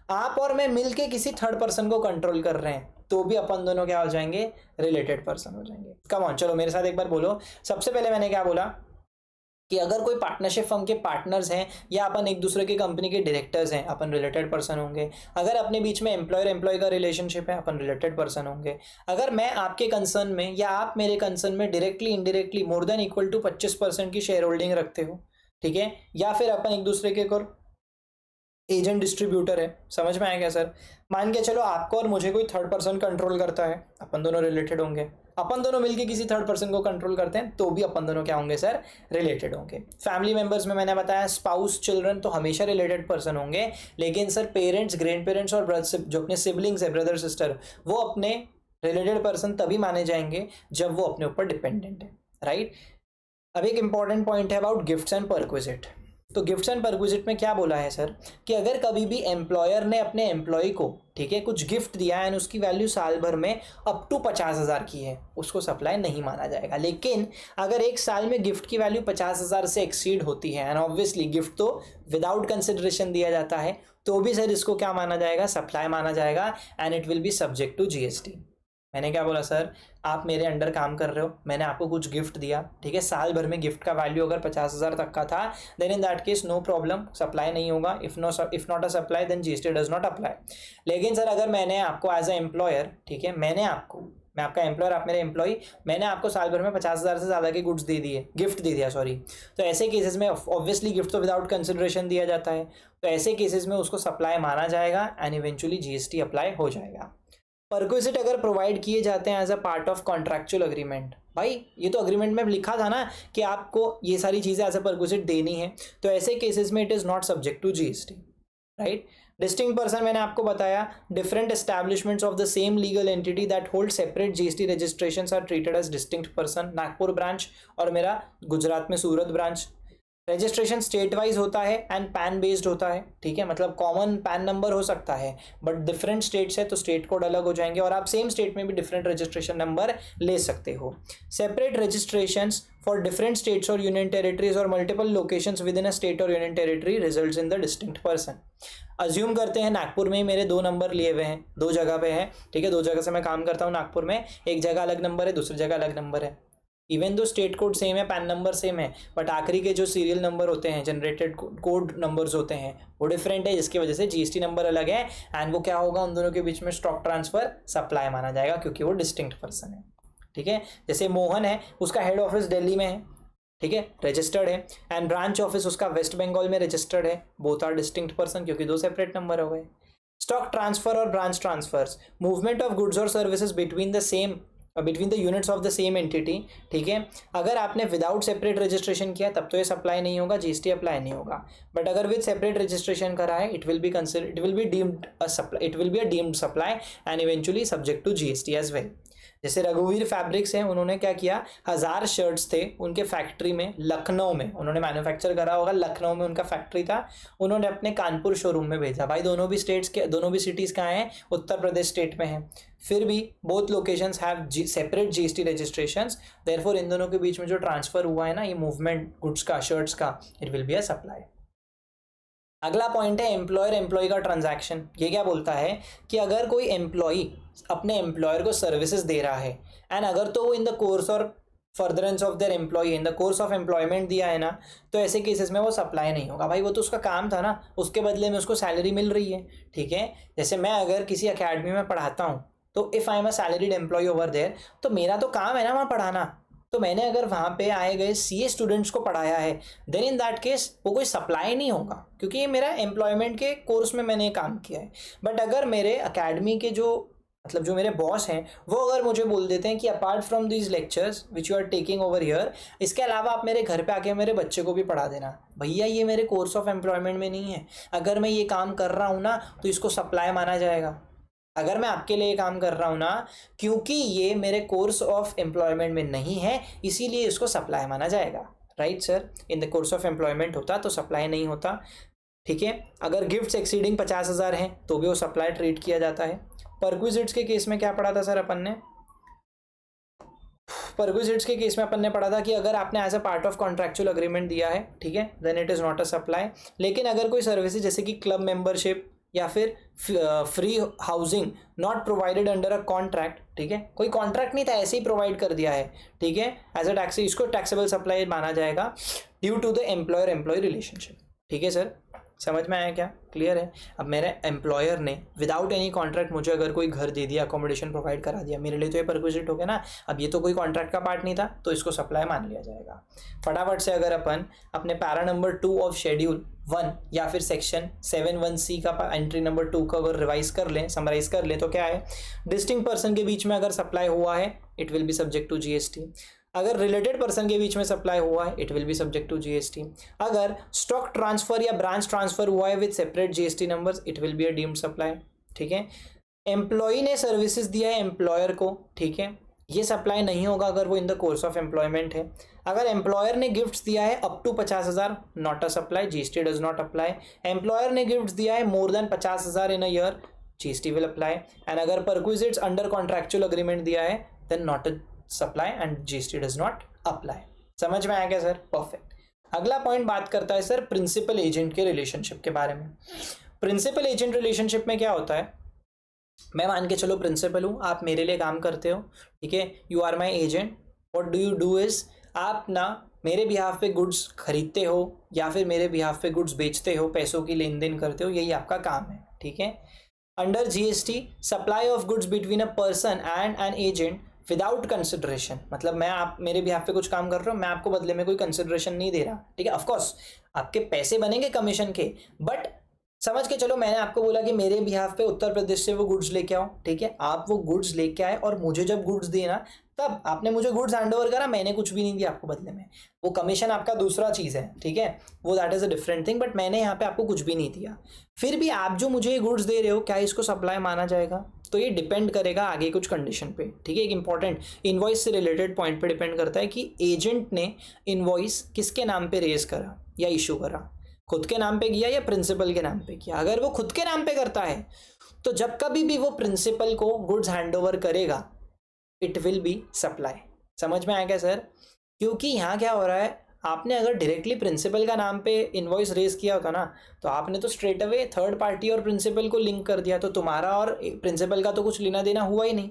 आप और मैं मिलके किसी थर्ड पर्सन को कंट्रोल कर रहे हैं तो भी अपन दोनों क्या हो जाएंगे, रिलेटेड पर्सन हो जाएंगे। कम ऑन, चलो मेरे साथ एक बार बोलो। सबसे पहले मैंने क्या बोला कि अगर कोई पार्टनरशिप फर्म के पार्टनर्स हैं या अपन एक दूसरे की कंपनी के डायरेक्टर्स हैं, अपन रिलेटेड पर्सन होंगे। अगर अपने बीच में एम्प्लॉयर एम्प्लॉय का रिलेशनशिप है, अपन रिलेटेड पर्सन होंगे। अगर मैं आपके कंसर्न में या आप मेरे कंसर्न में directly indirectly more than equal to 25% की शेयर होल्डिंग रखते हो, ठीक है, या फिर अपन एक दूसरे के एजेंट डिस्ट्रीब्यूटर है, समझ में आया क्या सर। मान के चलो आपको और मुझे कोई थर्ड पर्सन कंट्रोल करता है, अपन दोनों रिलेटेड होंगे। अपन दोनों मिलके किसी थर्ड पर्सन को कंट्रोल करते हैं तो भी अपन दोनों क्या होंगे सर, रिलेटेड होंगे। फैमिली मेंबर्स में मैंने बताया स्पाउस चिल्ड्रन तो हमेशा रिलेटेड पर्सन होंगे, लेकिन सर पेरेंट्स, ग्रैंड पेरेंट्स और जो अपने सिबलिंग्स है, ब्रदर सिस्टर, वो अपने रिलेटेड पर्सन तभी माने जाएंगे जब वो अपने ऊपर डिपेंडेंट है, राइट। अब एक इंपॉर्टेंट पॉइंट है अबाउट गिफ्ट्स एंड परक्विजिट। तो गिफ्ट्स एंड परक्विजिट में क्या बोला है सर कि अगर कभी भी एम्प्लॉयर ने अपने एम्प्लॉय को, ठीक है, कुछ गिफ्ट दिया है एंड उसकी वैल्यू साल भर में अप टू 50,000 की है, उसको सप्लाई नहीं माना जाएगा। लेकिन अगर एक साल में गिफ्ट की वैल्यू 50,000 से एक्सीड होती है एंड ऑब्वियसली गिफ्ट तो विदाउट कंसिडरेशन दिया जाता है, तो भी सर इसको क्या माना जाएगा, सप्लाई माना जाएगा and it will be subject to GST. मैंने क्या बोला सर, आप मेरे अंडर काम कर रहे हो, मैंने आपको कुछ गिफ्ट दिया, ठीक है, साल भर में गिफ्ट का वैल्यू अगर 50,000 तक का था, then in that case no problem, supply नहीं होगा। If not a supply then GST does not apply. लेकिन सर अगर मैंने आपको एज अ एम्प्लॉयर, ठीक है, मैं आपका एम्प्लॉयर, आप मेरे एम्प्लॉय, मैंने आपको साल भर में 50,000 से ज़्यादा के गुड्स दे दिए, गिफ्ट दे दिया सॉरी, तो ऐसे केसेस में ऑब्वियसली गिफ्ट तो विदाउट कंसिडरेशन दिया जाता है, तो ऐसे केसेस में उसको सप्लाई माना जाएगा एंड इवेंचुअली जीएसटी अप्लाई हो जाएगा। परक्विजिट अगर प्रोवाइड किए जाते हैं as a part of contractual agreement, भाई ये तो अग्रीमेंट में लिखा था ना कि आपको ये सारी चीज़ें एज अ परक्विजिट देनी है, तो ऐसे केसेस में it is not subject to GST, right. Distinct person मैंने आपको बताया, different establishments of the same legal entity that hold separate GST registrations are treated as distinct person. Nagpur branch और मेरा गुजरात में Surat branch. Registration state wise होता है and pan based होता है, ठीक है, मतलब कॉमन पैन नंबर हो सकता है बट डिफरेंट स्टेट्स है तो स्टेट कोड अलग हो जाएंगे, और आप सेम स्टेट में भी डिफरेंट रजिस्ट्रेशन नंबर ले सकते हो। Separate registrations for different states और यूनियन टेरिटरीज और multiple locations within a state और union territory results in the distinct person. Assume करते हैं नागपुर में ही मेरे 2 नंबर लिए हुए हैं, 2 जगह पे है, ठीक है, 2 जगह से मैं काम करता हूँ नागपुर में, एक जगह अलग नंबर है, दूसरी जगह अलग नंबर है। Even though state code same है, पैन नंबर सेम है, बट आखिरी के जो सीरियल नंबर होते हैं, जनरेटेड कोड नंबर्स होते हैं, वो डिफरेंट है, जिसकी वजह से जीएसटी नंबर अलग है एंड वो क्या होगा, उन दोनों के बीच में स्टॉक ट्रांसफर सप्लाई माना जाएगा क्योंकि वो डिस्टिंक्ट पर्सन है, ठीक है। जैसे मोहन है, उसका हेड ऑफिस दिल्ली में है, ठीक है, रजिस्टर्ड है, एंड ब्रांच ऑफिस उसका वेस्ट बंगाल में रजिस्टर्ड है, बोथ आर डिस्टिंक्ट पर्सन क्योंकि 2 सेपरेट नंबर हो गए। स्टॉक ट्रांसफर और branch transfers, movement of goods और services between the units of the same entity, ठीक है। अगर आपने विदाउट सेपरेट रजिस्ट्रेशन किया तब तो ये सप्लाई नहीं होगा, जीएसटी अप्लाई नहीं होगा, बट अगर विद सेपरेट रजिस्ट्रेशन करा है it will be deemed supply and eventually subject to GST as well. जैसे रघुवीर फैब्रिक्स हैं, उन्होंने क्या किया, 1000 शर्ट्स थे उनके फैक्ट्री में लखनऊ में, उन्होंने मैन्युफैक्चर करा होगा, लखनऊ में उनका फैक्ट्री था, उन्होंने अपने कानपुर शोरूम में भेजा। भाई दोनों भी सिटीज़ कहाँ हैं, उत्तर प्रदेश स्टेट में हैं, फिर भी both locations have separate GST registrations, therefore in दोनों के बीच में जो ट्रांसफर हुआ है ना, ये मूवमेंट गुड्स का, शर्ट्स का, it will be a supply. अगला पॉइंट है एम्प्लॉयर एम्प्लॉय का ट्रांजैक्शन। ये क्या बोलता है कि अगर कोई एम्प्लॉय अपने एम्प्लॉयर को सर्विसेज दे रहा है एंड अगर तो वो इन द कोर्स और furtherance of their employ, in the course of employment दिया है ना, तो ऐसे केसेस में वो सप्लाई नहीं होगा। भाई वो तो उसका काम था ना, उसके बदले में उसको सैलरी मिल रही है, ठीक है। जैसे मैं अगर किसी अकेडमी में पढ़ाता हूँ तो if I am a salaried employ over there, तो मेरा तो काम है ना वहाँ पढ़ाना, तो मैंने अगर वहाँ पे आए गए सीए स्टूडेंट्स को पढ़ाया है, देन इन दैट केस वो कोई सप्लाई नहीं होगा क्योंकि ये मेरा एम्प्लॉयमेंट के कोर्स में मैंने काम किया है। बट अगर मेरे अकेडमी के जो मतलब जो मेरे बॉस हैं वो अगर मुझे बोल देते हैं कि apart from these lectures which you are taking over here, इसके अलावा आप मेरे घर पे आके मेरे बच्चे को भी पढ़ा देना, भैया ये मेरे कोर्स ऑफ एम्प्लॉयमेंट में नहीं है। अगर मैं ये काम कर रहा हूँ ना तो इसको सप्लाई माना जाएगा। अगर मैं आपके लिए काम कर रहा हूँ ना, क्योंकि ये मेरे कोर्स ऑफ एम्प्लॉयमेंट में नहीं है, इसीलिए इसको सप्लाई माना जाएगा। Right sir, in the course of employment होता तो सप्लाई नहीं होता। ठीक है, अगर गिफ्ट्स एक्सीडिंग 50,000 हैं तो भी वो सप्लाई ट्रीट किया जाता है। परक्विजिट्स के केस में क्या पढ़ा था सर अपन ने? परक्विजिट्स के केस में अपन ने पढ़ा था कि अगर आपने as a part of contractual agreement दिया है, ठीक है, then it is not a supply. लेकिन अगर कोई सर्विसेज जैसे कि क्लब मेंबरशिप या फिर free housing not provided under a contract, ठीक है, कोई कॉन्ट्रैक्ट नहीं था, ऐसे ही प्रोवाइड कर दिया है, ठीक है, एज अ टैक्स, इसको टैक्सेबल सप्लाई माना जाएगा due to the employer employ relationship. ठीक है सर, समझ में आया क्या? क्लियर है? अब मेरे एम्प्लॉयर ने विदाउट एनी कॉन्ट्रैक्ट मुझे अगर कोई घर दे दिया, अकोमोडेशन प्रोवाइड करा दिया, मेरे लिए तो ये परक्विजिट हो गया ना। अब ये तो कोई कॉन्ट्रैक्ट का पार्ट नहीं था, तो इसको सप्लाई मान लिया जाएगा। फटाफट से अगर अपन अपने पैरा नंबर 2 ऑफ शेड्यूल 1 या फिर सेक्शन 7(1)(c) का एंट्री नंबर 2 का अगर रिवाइज कर लें, समराइज कर लें, तो क्या है? डिस्टिंक्ट पर्सन के बीच में अगर सप्लाई हुआ है, it will be subject to GST। अगर रिलेटेड पर्सन के बीच में सप्लाई हुआ है, it will be subject to GST। अगर स्टॉक ट्रांसफर या ब्रांच ट्रांसफर हुआ है with separate GST numbers, it will be a deemed supply. ठीक है, एम्प्लॉई ने सर्विसेज दिया है एम्प्लॉयर को, ठीक है, ये सप्लाई नहीं होगा अगर वो in the course of employment है। अगर एम्प्लॉयर ने गिफ्ट्स दिया है up to 50,000, not a supply, GST does not apply. Employer ने गिफ्ट्स दिया है more than 50,000 in a year, GST will apply. And अगर परक्विजिट्स अंडर कॉन्ट्रैक्चुअल अग्रीमेंट दिया है, then not a supply and GST does not apply. समझ में आया क्या सर? परफेक्ट। अगला पॉइंट बात करता है सर प्रिंसिपल एजेंट के रिलेशनशिप के बारे में। प्रिंसिपल एजेंट रिलेशनशिप में क्या होता है? मैं मान के चलो प्रिंसिपल हूँ, आप मेरे लिए काम करते हो, ठीक है, you are my agent. What do you do is, आप ना मेरे बिहाफ पे गुड्स खरीदते हो या फिर मेरे बिहाफ पे गुड्स बेचते हो, पैसों की लेन देन करते हो, यही आपका काम है। ठीक है, under GST supply of goods between a person and an agent without consideration, मतलब मैं आप मेरे बिहाफ पे कुछ काम कर रहा हूँ, मैं आपको बदले में कोई कंसिडरेशन नहीं दे रहा। ठीक है, ऑफकोर्स आपके पैसे बनेंगे कमीशन के, बट समझ के चलो मैंने आपको बोला कि मेरे बिहाफ पे उत्तर प्रदेश से वो गुड्स लेके आओ, ठीक है, आप वो गुड्स लेके आए और मुझे जब गुड्स देना तब आपने मुझे गुड्स हैंड ओवर करा, मैंने कुछ भी नहीं दिया आपको बदले में, वो कमीशन आपका दूसरा चीज़ है, ठीक है, वो that is a different thing, but मैंने यहाँ पे आपको कुछ भी नहीं दिया। फिर भी आप जो मुझे गुड्स दे रहे हो, क्या इसको सप्लाई माना जाएगा? तो ये डिपेंड करेगा आगे कुछ कंडीशन पे। ठीक है, एक इंपॉर्टेंट इनवॉइस से रिलेटेड पॉइंट पे डिपेंड करता है कि एजेंट ने इनवॉइस किसके नाम पे रेज करा या इशू करा, खुद के नाम पे किया या प्रिंसिपल के नाम पे किया। अगर वो खुद के नाम पे करता है तो जब कभी भी वो प्रिंसिपल को गुड्स हैंड ओवर करेगा, इट विल बी सप्लाई। समझ में आया क्या सर? क्योंकि यहाँ क्या हो रहा है, आपने अगर डायरेक्टली प्रिंसिपल का नाम पे इनवॉइस रेज किया होता ना, तो आपने तो स्ट्रेट अवे थर्ड पार्टी और प्रिंसिपल को लिंक कर दिया, तो तुम्हारा और प्रिंसिपल का तो कुछ लेना देना हुआ ही नहीं।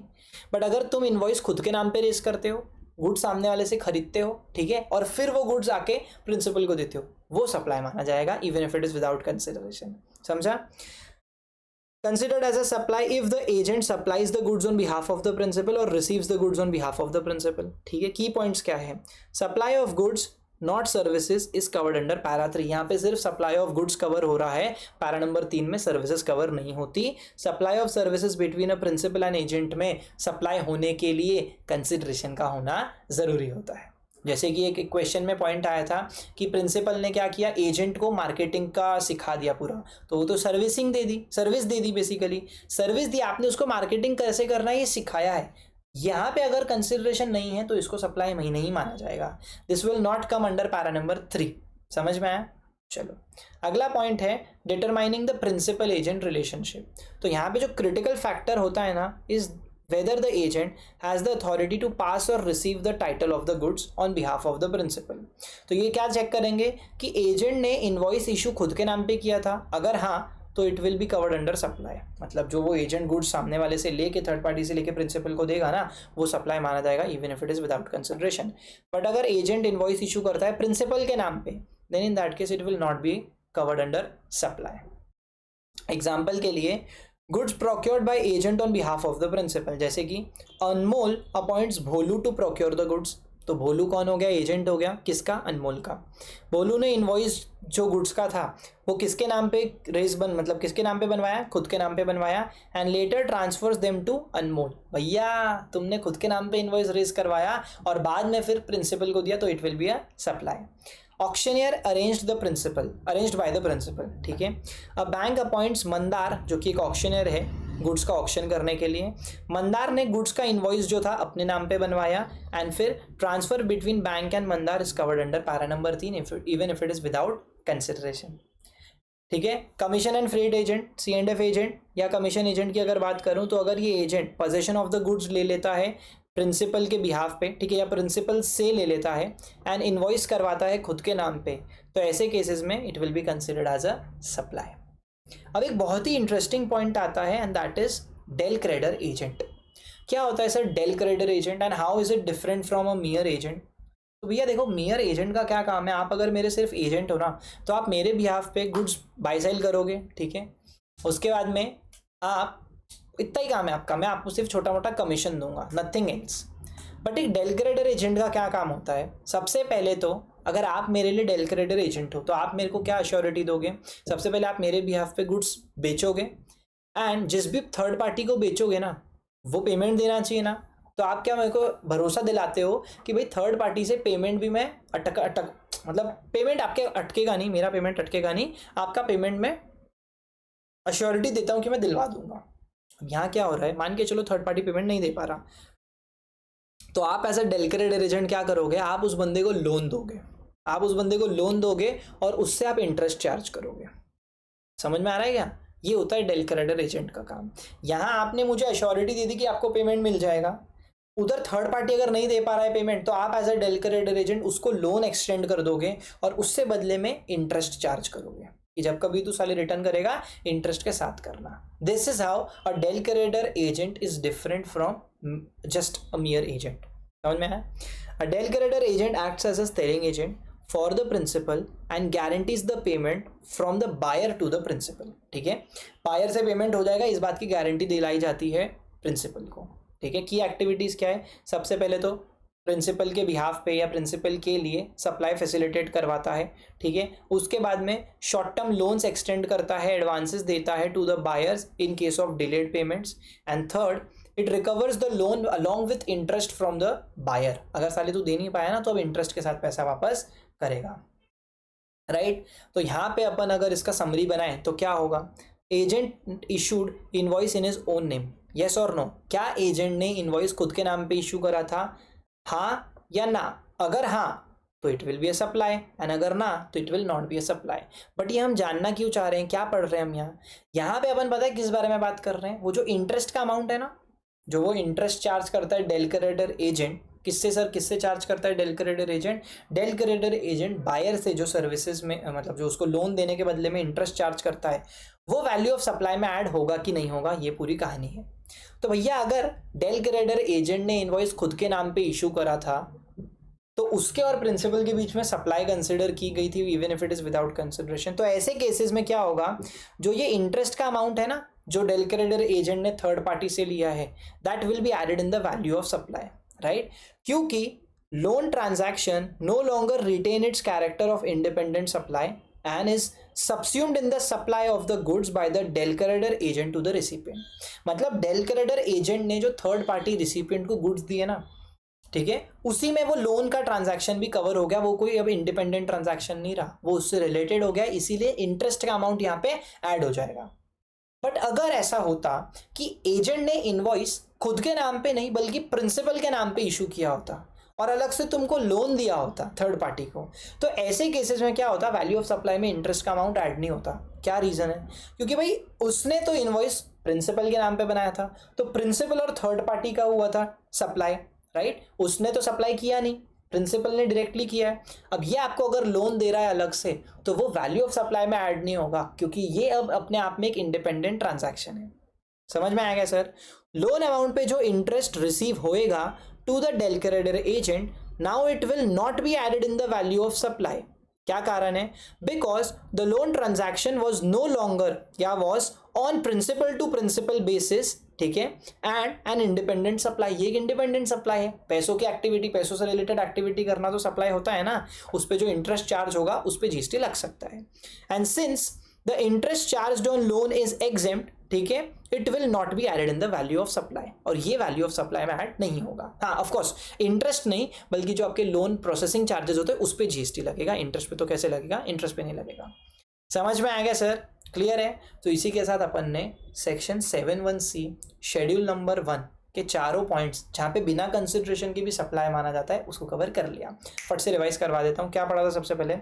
बट अगर तुम इनवॉइस खुद के नाम पे रेज करते हो, गुड्स सामने वाले से खरीदते हो, ठीक है, और फिर वो गुड्स आके प्रिंसिपल को देते हो, वो सप्लाई माना जाएगा, even if it is without consideration. समझा? Considered as a supply if the agent supplies the goods on behalf of the principal or receives the goods on behalf of the principal। ठीक है, की points क्या है? Supply of goods not services is covered under para 3। यहाँ पे सिर्फ supply of goods cover हो रहा है, पैरा नंबर 3 में सर्विसेज कवर नहीं होती। Supply of services between a principal and agent में सप्लाई होने के लिए कंसिडरेशन का होना जरूरी होता है। जैसे कि एक क्वेश्चन में पॉइंट आया था कि प्रिंसिपल ने क्या किया, एजेंट को मार्केटिंग का सिखा दिया पूरा, तो वो तो सर्विसिंग दे दी, सर्विस दे दी, बेसिकली सर्विस दी, आपने उसको मार्केटिंग कैसे करना है ये सिखाया है। यहाँ पे अगर कंसिडरेशन नहीं है तो इसको सप्लाई नहीं माना जाएगा। This will not come under para number 3। समझ में आया? चलो अगला पॉइंट है determining the principal agent relationship. तो यहाँ पे जो क्रिटिकल फैक्टर होता है ना, is whether the agent has the authority to pass or receive the title of the goods on behalf of the principal। तो ये क्या चेक करेंगे कि एजेंट ने इनवॉइस इशू खुद के नाम पे किया था, अगर हाँ तो it will B covered under supply. मतलब जो वो एजेंट गुड्स सामने वाले से लेके थर्ड पार्टी से लेके प्रिंसिपल को देगा ना, वो सप्लाई माना जाएगा, even if it is without consideration. But अगर एजेंट इनवॉइस इशू करता है प्रिंसिपल के नाम पे, then in that case it will not be covered under supply. Example के लिए goods procured by agent on behalf of the principal, जैसे कि Anmol appoints Bholu to procure the goods, तो भोलू कौन हो गया, एजेंट हो गया, किसका, अनमोल का। भोलू ने इनवॉइस जो गुड्स का था वो किसके नाम पे मतलब किसके नाम पे बनवाया, खुद के नाम पे बनवाया, and later transfers them to Anmol. भैया तुमने खुद के नाम पे इनवॉइस रेज करवाया और बाद में फिर प्रिंसिपल को दिया, तो it will be a supply. Auctioneer arranged by the principal, ठीक है। अ बैंक अपॉइंट्स मंदार, जो कि एक ऑक्शनियर है गुड्स का ऑक्शन करने के लिए। मंदार ने गुड्स का इनवॉइस जो था अपने नाम पे बनवाया, एंड फिर transfer between bank and Mandar is covered under para number 3 even if it is without consideration, ठीक है। Commission and freight agent, C&F agent या कमीशन एजेंट की अगर बात करूं तो अगर ये agent possession of the goods ले लेता है प्रिंसिपल के बिहाफ पे, ठीक है, या प्रिंसिपल से ले लेता है एंड इनवॉइस करवाता है खुद के नाम पे, तो ऐसे केसेस में it will be considered as a supply. अब एक बहुत ही इंटरेस्टिंग पॉइंट आता है and that is del credere agent. क्या होता है sir del credere agent and how is it different from a mere agent? तो भैया देखो, मियर एजेंट का क्या काम है, आप अगर मेरे सिर्फ एजेंट हो ना तो आप मेरे बिहाफ पे गुड्स बाय सेल करोगे, ठीक है। उसके बाद में आप, इतना ही काम है आपका, मैं आपको सिर्फ छोटा मोटा कमीशन दूंगा, नथिंग एल्स। बट एक डेल क्रेडिटर एजेंट का क्या काम होता है? सबसे पहले तो अगर आप मेरे लिए डेल क्रेडिटर एजेंट हो तो आप मेरे को क्या अश्योरिटी दोगे? सबसे पहले आप मेरे बिहाफ पे गुड्स बेचोगे एंड जिस भी थर्ड पार्टी को बेचोगे ना वो पेमेंट देना चाहिए ना। तो आप क्या मेरे को भरोसा दिलाते हो कि भाई थर्ड पार्टी से पेमेंट भी मैं मतलब पेमेंट आपके अटकेगा नहीं, मेरा पेमेंट अटकेगा नहीं, आपका पेमेंट मैं अश्योरिटी देता हूं कि मैं दिलवा दूंगा। अब यहाँ क्या हो रहा है, मान के चलो थर्ड पार्टी पेमेंट नहीं दे पा रहा, तो आप as a del credere agent क्या करोगे, आप उस बंदे को लोन दोगे, और उससे आप इंटरेस्ट चार्ज करोगे। समझ में आ रहा है क्या? ये होता है डेल क्रेडिटर एजेंट का काम। यहाँ आपने मुझे अश्योरिटी दे दी कि आपको पेमेंट मिल जाएगा, उधर थर्ड पार्टी अगर नहीं दे पा रहा है पेमेंट तो आप as a del credere agent उसको लोन एक्सटेंड कर दोगे और उससे बदले में इंटरेस्ट चार्ज करोगे कि जब कभी तू साले रिटर्न करेगा इंटरेस्ट के साथ करना। This is how a del credere agent is different from just a mere agent. समझ में है? A del credere agent acts as a selling agent for the principal and guarantees the payment from the buyer to the principal, ठीक है। Buyer से payment हो जाएगा, इस बात की गारंटी दिलाई जाती है प्रिंसिपल को, ठीक है। की एक्टिविटीज़ क्या है? सबसे पहले तो प्रिंसिपल के बिहाफ पे या प्रिंसिपल के लिए सप्लाई फैसिलिटेट करवाता है, ठीक है। उसके बाद में शॉर्ट टर्म लोन्स एक्सटेंड करता है, एडवांसेस देता है to the buyers in case of delayed payments, and third it recovers the loan along with interest from the buyer. अगर साले तू दे नहीं पाया ना तो अब इंटरेस्ट के साथ पैसा वापस करेगा, राइट। तो यहाँ पे अपन अगर इसका समरी बनाएं तो क्या होगा? Agent issued invoice in his own name, yes और नो? क्या एजेंट ने इनवॉइस खुद के नाम पे इशू करा था, हाँ या ना? अगर हाँ तो it will be a supply and अगर ना तो it will not be a supply. But ये हम जानना क्यों चाह रहे हैं, क्या पढ़ रहे हैं हम यहाँ पे अपन पता है किस बारे में बात कर रहे हैं? वो जो इंटरेस्ट का अमाउंट है ना, जो वो इंटरेस्ट चार्ज करता है डेल क्रेडिटर एजेंट, किससे सर, किससे चार्ज करता है del credere agent? Del credere agent buyer से जो सर्विसेज में मतलब जो उसको लोन देने के बदले में इंटरेस्ट चार्ज करता है वो वैल्यू ऑफ सप्लाई में ऐड होगा कि नहीं होगा, ये पूरी कहानी है। तो भैया अगर डेल क्रेडिटर एजेंट ने इनवॉइस खुद के नाम पे इशू करा था तो उसके और प्रिंसिपल के बीच में सप्लाई कंसिडर की गई थी even if it is without consideration. तो ऐसे केसेस में क्या होगा, जो ये इंटरेस्ट का अमाउंट है ना जो डेल क्रेडिटर एजेंट ने थर्ड पार्टी से लिया है, that will be added in the value of supply, right. क्योंकि loan transaction no longer retain its character of independent supply and is subsumed in the supply of the goods by the del creditor agent to the recipient। मतलब del credere agent ने जो third party recipient को goods दिए ना, ठीक है, उसी में वो लोन का ट्रांजैक्शन भी कवर हो गया, वो कोई अब इंडिपेंडेंट ट्रांजैक्शन नहीं रहा, वो उससे रिलेटेड हो गया, इसीलिए इंटरेस्ट का अमाउंट यहाँ पे ऐड हो जाएगा। बट अगर ऐसा होता कि एजेंट ने इनवॉइस खुद के नाम पे नहीं बल्कि प्रिंसिपल के नाम पे इशू किया होता और अलग से तुमको लोन दिया होता थर्ड पार्टी को, तो ऐसे केसेस में क्या होता, वैल्यू ऑफ सप्लाई में इंटरेस्ट का अमाउंट ऐड नहीं होता। क्या रीजन है? क्योंकि भाई उसने तो इनवॉइस प्रिंसिपल के नाम पे बनाया था, तो प्रिंसिपल और थर्ड पार्टी का हुआ था सप्लाई, राइट। उसने तो सप्लाई किया नहीं, प्रिंसिपल ने डायरेक्टली किया है। अब ये आपको अगर लोन दे रहा है अलग से तो वो वैल्यू ऑफ सप्लाई में ऐड नहीं होगा क्योंकि ये अब अपने आप में एक इंडिपेंडेंट ट्रांजैक्शन है। समझ में आएगा सर? लोन अमाउंट पे जो इंटरेस्ट रिसीव होएगा to the del creditor agent, now it will not be added in the value of supply, क्या कारण है? Because the loan transaction was no longer या was on principal to principal basis, ठीक है, and an independent supply. ये एक independent supply है, पैसों की एक्टिविटी, पैसों से रिलेटेड एक्टिविटी करना तो सप्लाई होता है ना, उस पर जो इंटरेस्ट चार्ज होगा उस पर जीएसटी लग सकता है। And since the interest charge on loan is exempt, ठीक है, it will not be added in the value of supply, और ये वैल्यू ऑफ सप्लाई में ऐड नहीं होगा। हाँ ऑफ कोर्स इंटरेस्ट नहीं, बल्कि जो आपके लोन प्रोसेसिंग चार्जेस होते हैं उस पर जीएसटी लगेगा, इंटरेस्ट पे तो कैसे लगेगा, इंटरेस्ट पे नहीं लगेगा। समझ में आ गया सर? क्लियर है? तो इसी के साथ अपन ने सेक्शन 7(1)(c) शेड्यूल नंबर 1 के चारों पॉइंट्स जहाँ पे बिना कंसिडरेशन की भी सप्लाई माना जाता है उसको कवर कर लिया। फट से रिवाइज करवा देता हूँ। क्या पढ़ा था सबसे पहले?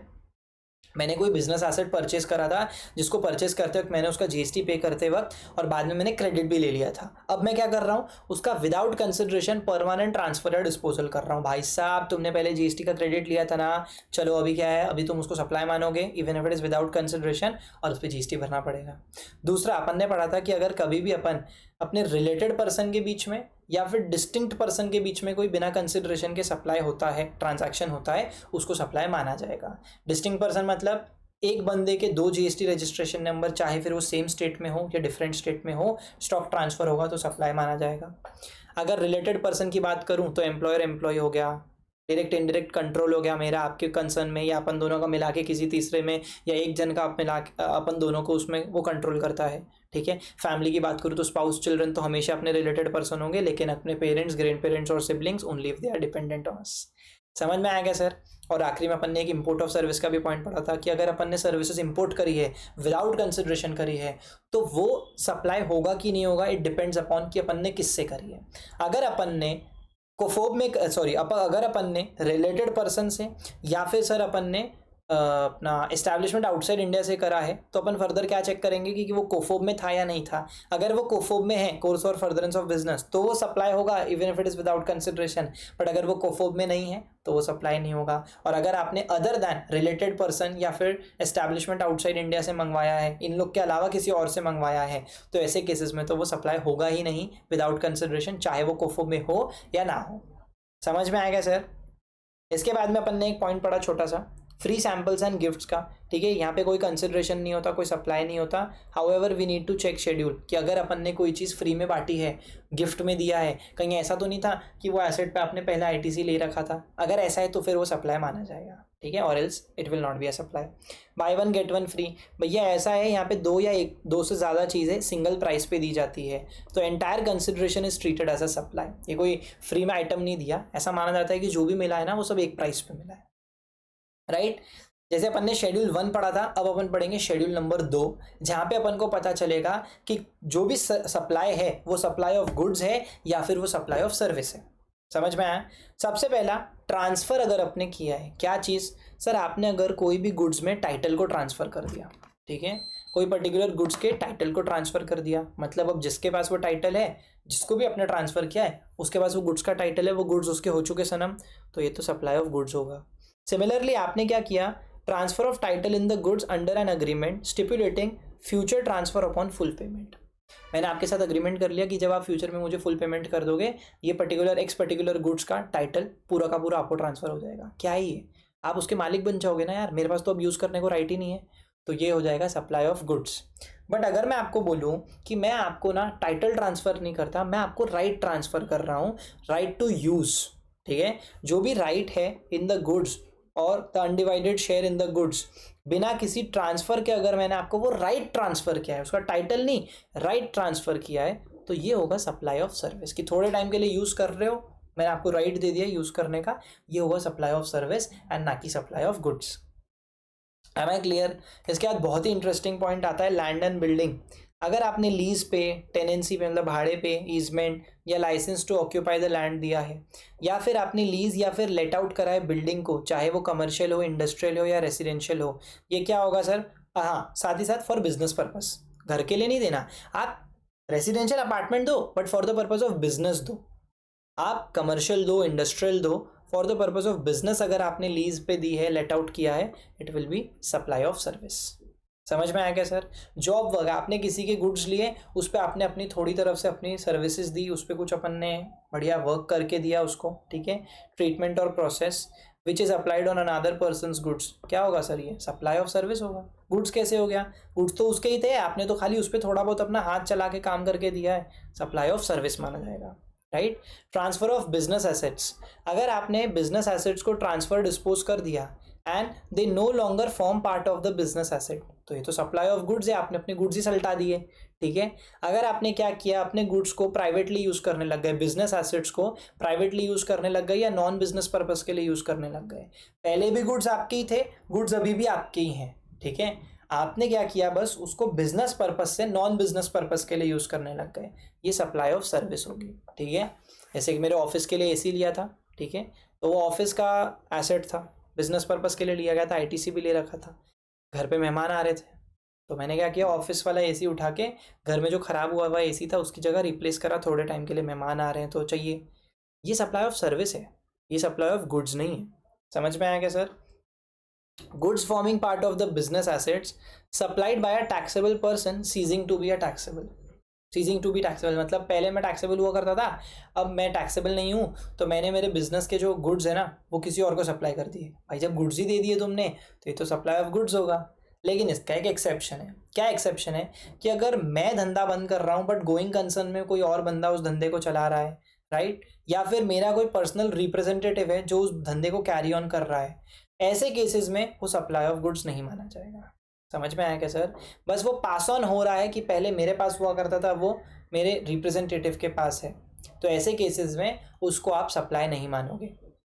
मैंने कोई बिजनेस एसेट परचेस करा था, जिसको परचेस करते वक्त मैंने उसका जीएसटी पे करते वक्त और बाद में मैंने क्रेडिट भी ले लिया था। अब मैं क्या कर रहा हूँ, उसका विदाउट कंसिडरेशन परमानेंट ट्रांसफर या डिस्पोजल कर रहा हूँ। भाई साहब तुमने पहले जीएसटी का क्रेडिट लिया था ना, चलो अभी क्या है, अभी तुम उसको सप्लाई मानोगे even if it is without consideration, और उस पर जीएसटी भरना पड़ेगा। दूसरा, अपन ने पढ़ा था कि अगर कभी भी अपन अपने रिलेटेड पर्सन के बीच में या फिर डिस्टिंक्ट पर्सन के बीच में कोई बिना कंसिडरेशन के सप्लाई होता है, ट्रांजैक्शन होता है, उसको सप्लाई माना जाएगा। डिस्टिंक्ट पर्सन मतलब एक बंदे के दो जीएसटी रजिस्ट्रेशन नंबर, चाहे फिर वो सेम स्टेट में हो या डिफरेंट स्टेट में हो, स्टॉक ट्रांसफर होगा तो सप्लाई माना जाएगा। अगर रिलेटेड पर्सन की बात करूं तो एम्प्लॉयर एम्प्लॉय हो गया, डायरेक्ट इनडायरेक्ट कंट्रोल हो गया मेरा आपके कंसर्न में, या अपन दोनों का मिला के किसी तीसरे में, या एक जन का मिला अपन दोनों को उसमें वो कंट्रोल करता है, ठीक है। फैमिली की बात करूँ तो स्पाउस चिल्ड्रन तो हमेशा अपने रिलेटेड पर्सन होंगे, लेकिन अपने पेरेंट्स, ग्रैंड पेरेंट्स और siblings only if they are dependent on us. समझ में आ गया सर? और आखिरी में अपन ने एक इंपोर्ट ऑफ सर्विस का भी पॉइंट पढ़ा था कि अगर अपन ने सर्विसेज इंपोर्ट करी है विदाउट कंसिडरेशन करी है तो वो सप्लाई होगा कि नहीं होगा, इट डिपेंड्स अपॉन कि अपन ने किससे करी है। अगर अपन ने कोफोब में अगर अपन ने रिलेटेड पर्सन से या फिर सर अपन ने अपना एस्टैब्लिशमेंट आउटसाइड इंडिया से करा है, तो अपन फर्दर क्या चेक करेंगे कि वो कोफोब में था या नहीं था। अगर वो कोफोब में है, कोर्स और फर्दरेंस ऑफ बिजनेस, तो वो सप्लाई होगा even if it is without consideration. But अगर वो कोफोब में नहीं है तो वो सप्लाई नहीं होगा। और अगर आपने अदर दैन रिलेटेड पर्सन या फिर एस्टैब्लिशमेंट आउटसाइड इंडिया से मंगवाया है, इन लोग के अलावा किसी और से मंगवाया है, तो ऐसे केसेस में तो वो सप्लाई होगा ही नहीं विदाउट कंसिडरेशन, चाहे वो कोफोब में हो या ना हो। समझ में आएगा सर? इसके बाद में अपन ने एक पॉइंट पढ़ा छोटा सा, फ्री सैम्पल्स एंड गिफ्ट्स का, ठीक है। यहाँ पे कोई कंसिडरेशन नहीं होता, कोई सप्लाई नहीं होता। However we need to check schedule कि अगर अपन ने कोई चीज़ फ्री में बांटी है, गिफ्ट में दिया है, कहीं ऐसा तो नहीं था कि वो एसेट पे आपने पहले आईटीसी ले रखा था। अगर ऐसा है तो फिर वो सप्लाई माना जाएगा, ठीक है, और else it will not be a supply. By one get one free, भैया ऐसा है यहाँ पे दो से ज़्यादा चीज़ें सिंगल प्राइस पे दी जाती है तो entire consideration is treated as a supply. ये कोई फ्री में आइटम नहीं दिया, ऐसा माना जाता है कि जो भी मिला है ना वो सब एक प्राइस पे मिला है, राइट। जैसे अपन ने शेड्यूल 1 पढ़ा था, अब अपन पढ़ेंगे शेड्यूल नंबर 2, जहाँ पे अपन को पता चलेगा कि जो भी सप्लाई है वो सप्लाई ऑफ गुड्स है या फिर वो सप्लाई ऑफ सर्विस है। समझ में आया? सबसे पहला, ट्रांसफर अगर आपने किया है, क्या चीज़ सर, आपने अगर कोई भी गुड्स में टाइटल को ट्रांसफ़र कर दिया, ठीक है, कोई पर्टिकुलर गुड्स के टाइटल को ट्रांसफ़र कर दिया, मतलब अब जिसके पास वो टाइटल है, जिसको भी आपने ट्रांसफ़र किया है उसके पास वो गुड्स का टाइटल है, वो गुड्स उसके हो चुके सनम, तो ये तो सप्लाई ऑफ गुड्स होगा। सिमिलरली आपने क्या किया, transfer of title in the goods under an agreement stipulating future transfer upon full payment. मैंने आपके साथ अग्रीमेंट कर लिया कि जब आप फ्यूचर में मुझे फुल पेमेंट कर दोगे, ये पर्टिकुलर गुड्स का टाइटल पूरा का पूरा आपको ट्रांसफर हो जाएगा। क्या है ये? आप उसके मालिक बन जाओगे ना यार, मेरे पास तो अब यूज़ करने को राइट ही नहीं है, तो ये हो जाएगा सप्लाई ऑफ गुड्स। बट अगर मैं आपको बोलूँ कि मैं आपको ना टाइटल ट्रांसफ़र नहीं करता, मैं आपको राइट ट्रांसफ़र कर रहा हूँ, राइट टू यूज़, ठीक है, जो भी राइट है इन द गुड्स और the undivided share in the goods, बिना किसी ट्रांसफ़र के अगर मैंने आपको वो राइट ट्रांसफ़र किया है, उसका टाइटल नहीं, राइट ट्रांसफ़र किया है, तो ये होगा सप्लाई ऑफ सर्विस। कि थोड़े टाइम के लिए यूज़ कर रहे हो, मैंने आपको राइट दे दिया यूज़ करने का, ये होगा सप्लाई ऑफ सर्विस एंड ना कि supply of goods. Am I clear? इसके बाद बहुत ही इंटरेस्टिंग पॉइंट आता है लैंड एंड बिल्डिंग। अगर आपने लीज पे, टेनेंसी पे, मतलब भाड़े पे, ईजमेंट या licence to occupy the land दिया है, या फिर आपने लीज या फिर लेट आउट करा है बिल्डिंग को, चाहे वो कमर्शियल हो, इंडस्ट्रियल हो या रेसिडेंशियल हो, ये क्या होगा सर? हाँ, साथ ही साथ फॉर बिजनेस पर्पस, घर के लिए नहीं देना। आप रेसिडेंशियल अपार्टमेंट दो but for the purpose of business दो, आप कमर्शियल दो, इंडस्ट्रियल दो, for the purpose of business अगर आपने लीज पे दी है, लेट आउट किया है, it will be supply of service. समझ में आया क्या सर? जॉब वगैरह आपने किसी के गुड्स लिए, उस पर आपने अपनी थोड़ी तरफ से अपनी सर्विसेज दी, उस पर कुछ अपन ने बढ़िया वर्क करके दिया उसको, ठीक है, ट्रीटमेंट और process, which is applied on another persons goods, क्या होगा सर? ये सप्लाई ऑफ सर्विस होगा। गुड्स कैसे हो गया? गुड्स तो उसके ही थे, आपने तो खाली उस पर थोड़ा बहुत अपना हाथ चला के काम करके दिया है, सप्लाई ऑफ सर्विस माना जाएगा, right. Transfer of business assets, अगर आपने बिजनेस एसेट्स को ट्रांसफर डिस्पोज कर दिया and they know longer form part of the business asset, तो ये तो सप्लाई ऑफ गुड्स है, आपने अपने गुड्स ही सल्टा दिए, ठीक है। अगर आपने क्या किया, अपने गुड्स को प्राइवेटली यूज करने लग गए, बिजनेस एसेट्स को प्राइवेटली यूज करने लग गए या नॉन बिजनेस पर्पस के लिए यूज करने लग गए, पहले भी गुड्स आपके ही थे, गुड्स अभी भी आपके ही हैं, ठीक है। आपने क्या किया, बस उसको बिजनेस पर्पस से नॉन बिजनेस पर्पस के लिए यूज करने लग गए, ये सप्लाई ऑफ सर्विस होगी, ठीक है। जैसे कि मेरे ऑफिस के लिए एसी लिया था, ठीक है, तो वो ऑफिस का एसेट था, बिजनेस पर्पस के लिए लिया गया था, आईटीसी भी ले रखा था। घर पे मेहमान आ रहे थे, तो मैंने क्या किया, ऑफिस वाला एसी उठा के घर में जो खराब हुआ हुआ एसी था उसकी जगह रिप्लेस करा, थोड़े टाइम के लिए मेहमान आ रहे हैं तो चाहिए, ये सप्लाई ऑफ सर्विस है, ये सप्लाई ऑफ गुड्स नहीं है। समझ में आया क्या sir? Goods forming part of the business assets supplied by a taxable person ceasing to be a taxable, ceasing to be taxable मतलब पहले मैं टैक्सेबल हुआ करता था, अब मैं टैक्सेबल नहीं हूँ, तो मैंने मेरे बिजनेस के जो गुड्स है ना वो किसी और को सप्लाई कर दिए। भाई जब गुड्स ही दे दिए तुमने तो ये तो सप्लाई ऑफ गुड्स होगा। लेकिन इसका एक एक्सेप्शन है, क्या एक्सेप्शन है कि अगर मैं धंधा बंद कर रहा हूँ बट गोइंग कंसर्न में कोई और बंदा उस धंधे को चला रहा है, राइट, या फिर मेरा कोई पर्सनल रिप्रेजेंटेटिव है जो उस धंधे को कैरी ऑन कर रहा है, ऐसे केसेस में वो सप्लाई ऑफ गुड्स नहीं माना जाएगा। समझ में आया क्या सर? बस वो पास ऑन हो रहा है कि पहले मेरे पास हुआ करता था, वो मेरे रिप्रेजेंटेटिव के पास है, तो ऐसे केसेस में उसको आप सप्लाई नहीं मानोगे,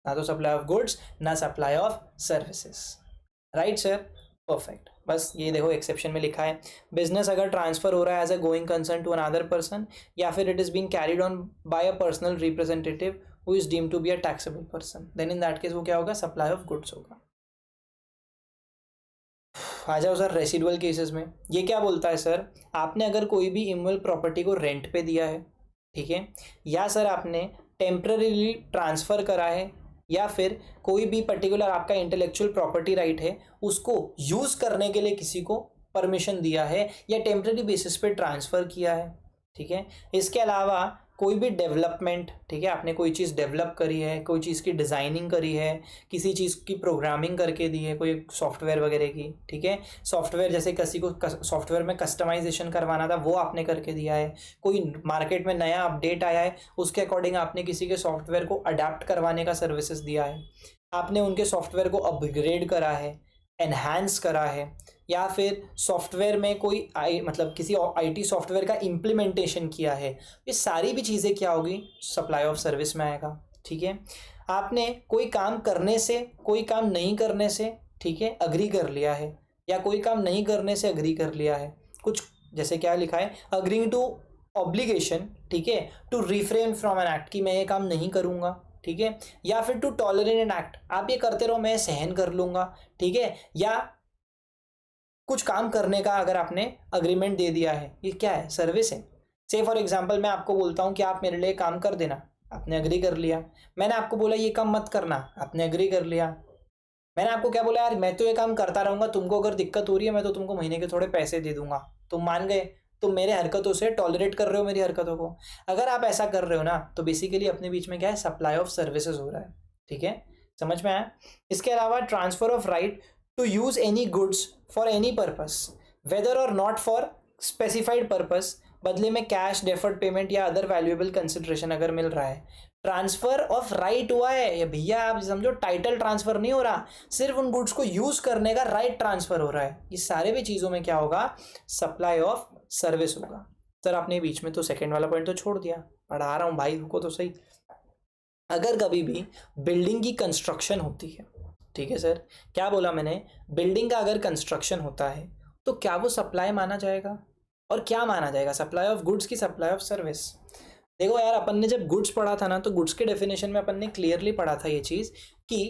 ना तो सप्लाई ऑफ गुड्स ना supply of services, right sir? Perfect. बस ये देखो एक्सेप्शन में लिखा है, बिजनेस अगर ट्रांसफर हो रहा है as a going concern to another person या फिर it is being carried on by a personal representative who is deemed to be a taxable person, then in that case वो क्या होगा, सप्लाई ऑफ गुड्स होगा। आ जाओ sir residual cases में, ये क्या बोलता है सर, आपने अगर कोई भी इमूवेबल प्रॉपर्टी को रेंट पे दिया है, ठीक है, या सर आपने टेम्पररीली ट्रांसफ़र करा है, या फिर कोई भी पर्टिकुलर आपका इंटेलेक्चुअल प्रॉपर्टी राइट है उसको यूज़ करने के लिए किसी को परमिशन दिया है या टेम्पररी बेसिस पे ट्रांसफ़र किया है, ठीक है। इसके अलावा कोई भी डेवलपमेंट, ठीक है, आपने कोई चीज़ डेवलप करी है, कोई चीज़ की डिज़ाइनिंग करी है, किसी चीज़ की प्रोग्रामिंग करके दी है, कोई सॉफ्टवेयर वगैरह की, ठीक है, सॉफ्टवेयर जैसे किसी को सॉफ्टवेयर में कस्टमाइजेशन करवाना था वो आपने करके दिया है, कोई मार्केट में नया अपडेट आया है उसके अकॉर्डिंग आपने किसी के सॉफ्टवेयर को अडाप्ट करवाने का सर्विसेज दिया है, आपने उनके सॉफ्टवेयर को अपग्रेड करा है, एनहांस करा है, या फिर सॉफ्टवेयर में कोई मतलब किसी आईटी सॉफ्टवेयर का इम्प्लीमेंटेशन किया है, ये सारी भी चीज़ें क्या होगी, सप्लाई ऑफ सर्विस में आएगा, ठीक है। आपने कोई काम करने से कोई काम नहीं करने से, ठीक है, अग्री कर लिया है, या कोई काम नहीं करने से अग्री कर लिया है, कुछ जैसे क्या लिखा है, अग्रीइंग टू ऑब्लिगेशन, ठीक है, to refrain from an act, कि मैं ये काम नहीं करूँगा, ठीक है, या फिर टू टॉलरेट एन एक्ट, आप ये करते रहो मैं सहन कर लूँगा, ठीक है, या कुछ काम करने का अगर आपने अग्रीमेंट दे दिया है, ये क्या है, सर्विस है। से फॉर एग्जांपल मैं आपको बोलता हूँ कि आप मेरे लिए काम कर देना, आपने अग्री कर लिया, मैंने आपको बोला ये काम मत करना, आपने अग्री कर लिया, मैंने आपको क्या बोला, यार मैं तो ये काम करता रहूँगा, तुमको अगर दिक्कत हो रही है मैं तो तुमको महीने के थोड़े पैसे दे दूंगा, तुम मान गए, तुम मेरे हरकतों से टॉलरेट कर रहे हो मेरी हरकतों को, अगर आप ऐसा कर रहे हो ना तो बेसिकली अपने बीच में क्या है, सप्लाई ऑफ सर्विसेज हो रहा है, ठीक है, समझ में आया। इसके अलावा transfer of right to use any goods for any purpose whether or not for specified purpose, बदले में कैश, डेफर्ड पेमेंट या अदर वैल्यूएबल कंसिडरेशन अगर मिल रहा है, ट्रांसफर ऑफ राइट हुआ है, ये भैया आप समझो टाइटल ट्रांसफर नहीं हो रहा, सिर्फ उन गुड्स को यूज करने का राइट ट्रांसफर हो रहा है, ये सारे भी चीजों में क्या होगा, सप्लाई ऑफ सर्विस होगा। सर आपने बीच में तो सेकंड वाला पॉइंट तो छोड़ दिया, पढ़ा रहा हूँ भाई, रुको तो सही। अगर कभी भी बिल्डिंग की कंस्ट्रक्शन होती है, ठीक है सर, क्या बोला मैंने, बिल्डिंग का अगर कंस्ट्रक्शन होता है तो क्या वो सप्लाई माना जाएगा, और क्या माना जाएगा, सप्लाई ऑफ गुड्स की सप्लाई ऑफ सर्विस। देखो यार, अपन ने जब गुड्स पढ़ा था ना तो गुड्स के डेफिनेशन में अपन ने क्लियरली पढ़ा था ये चीज़ कि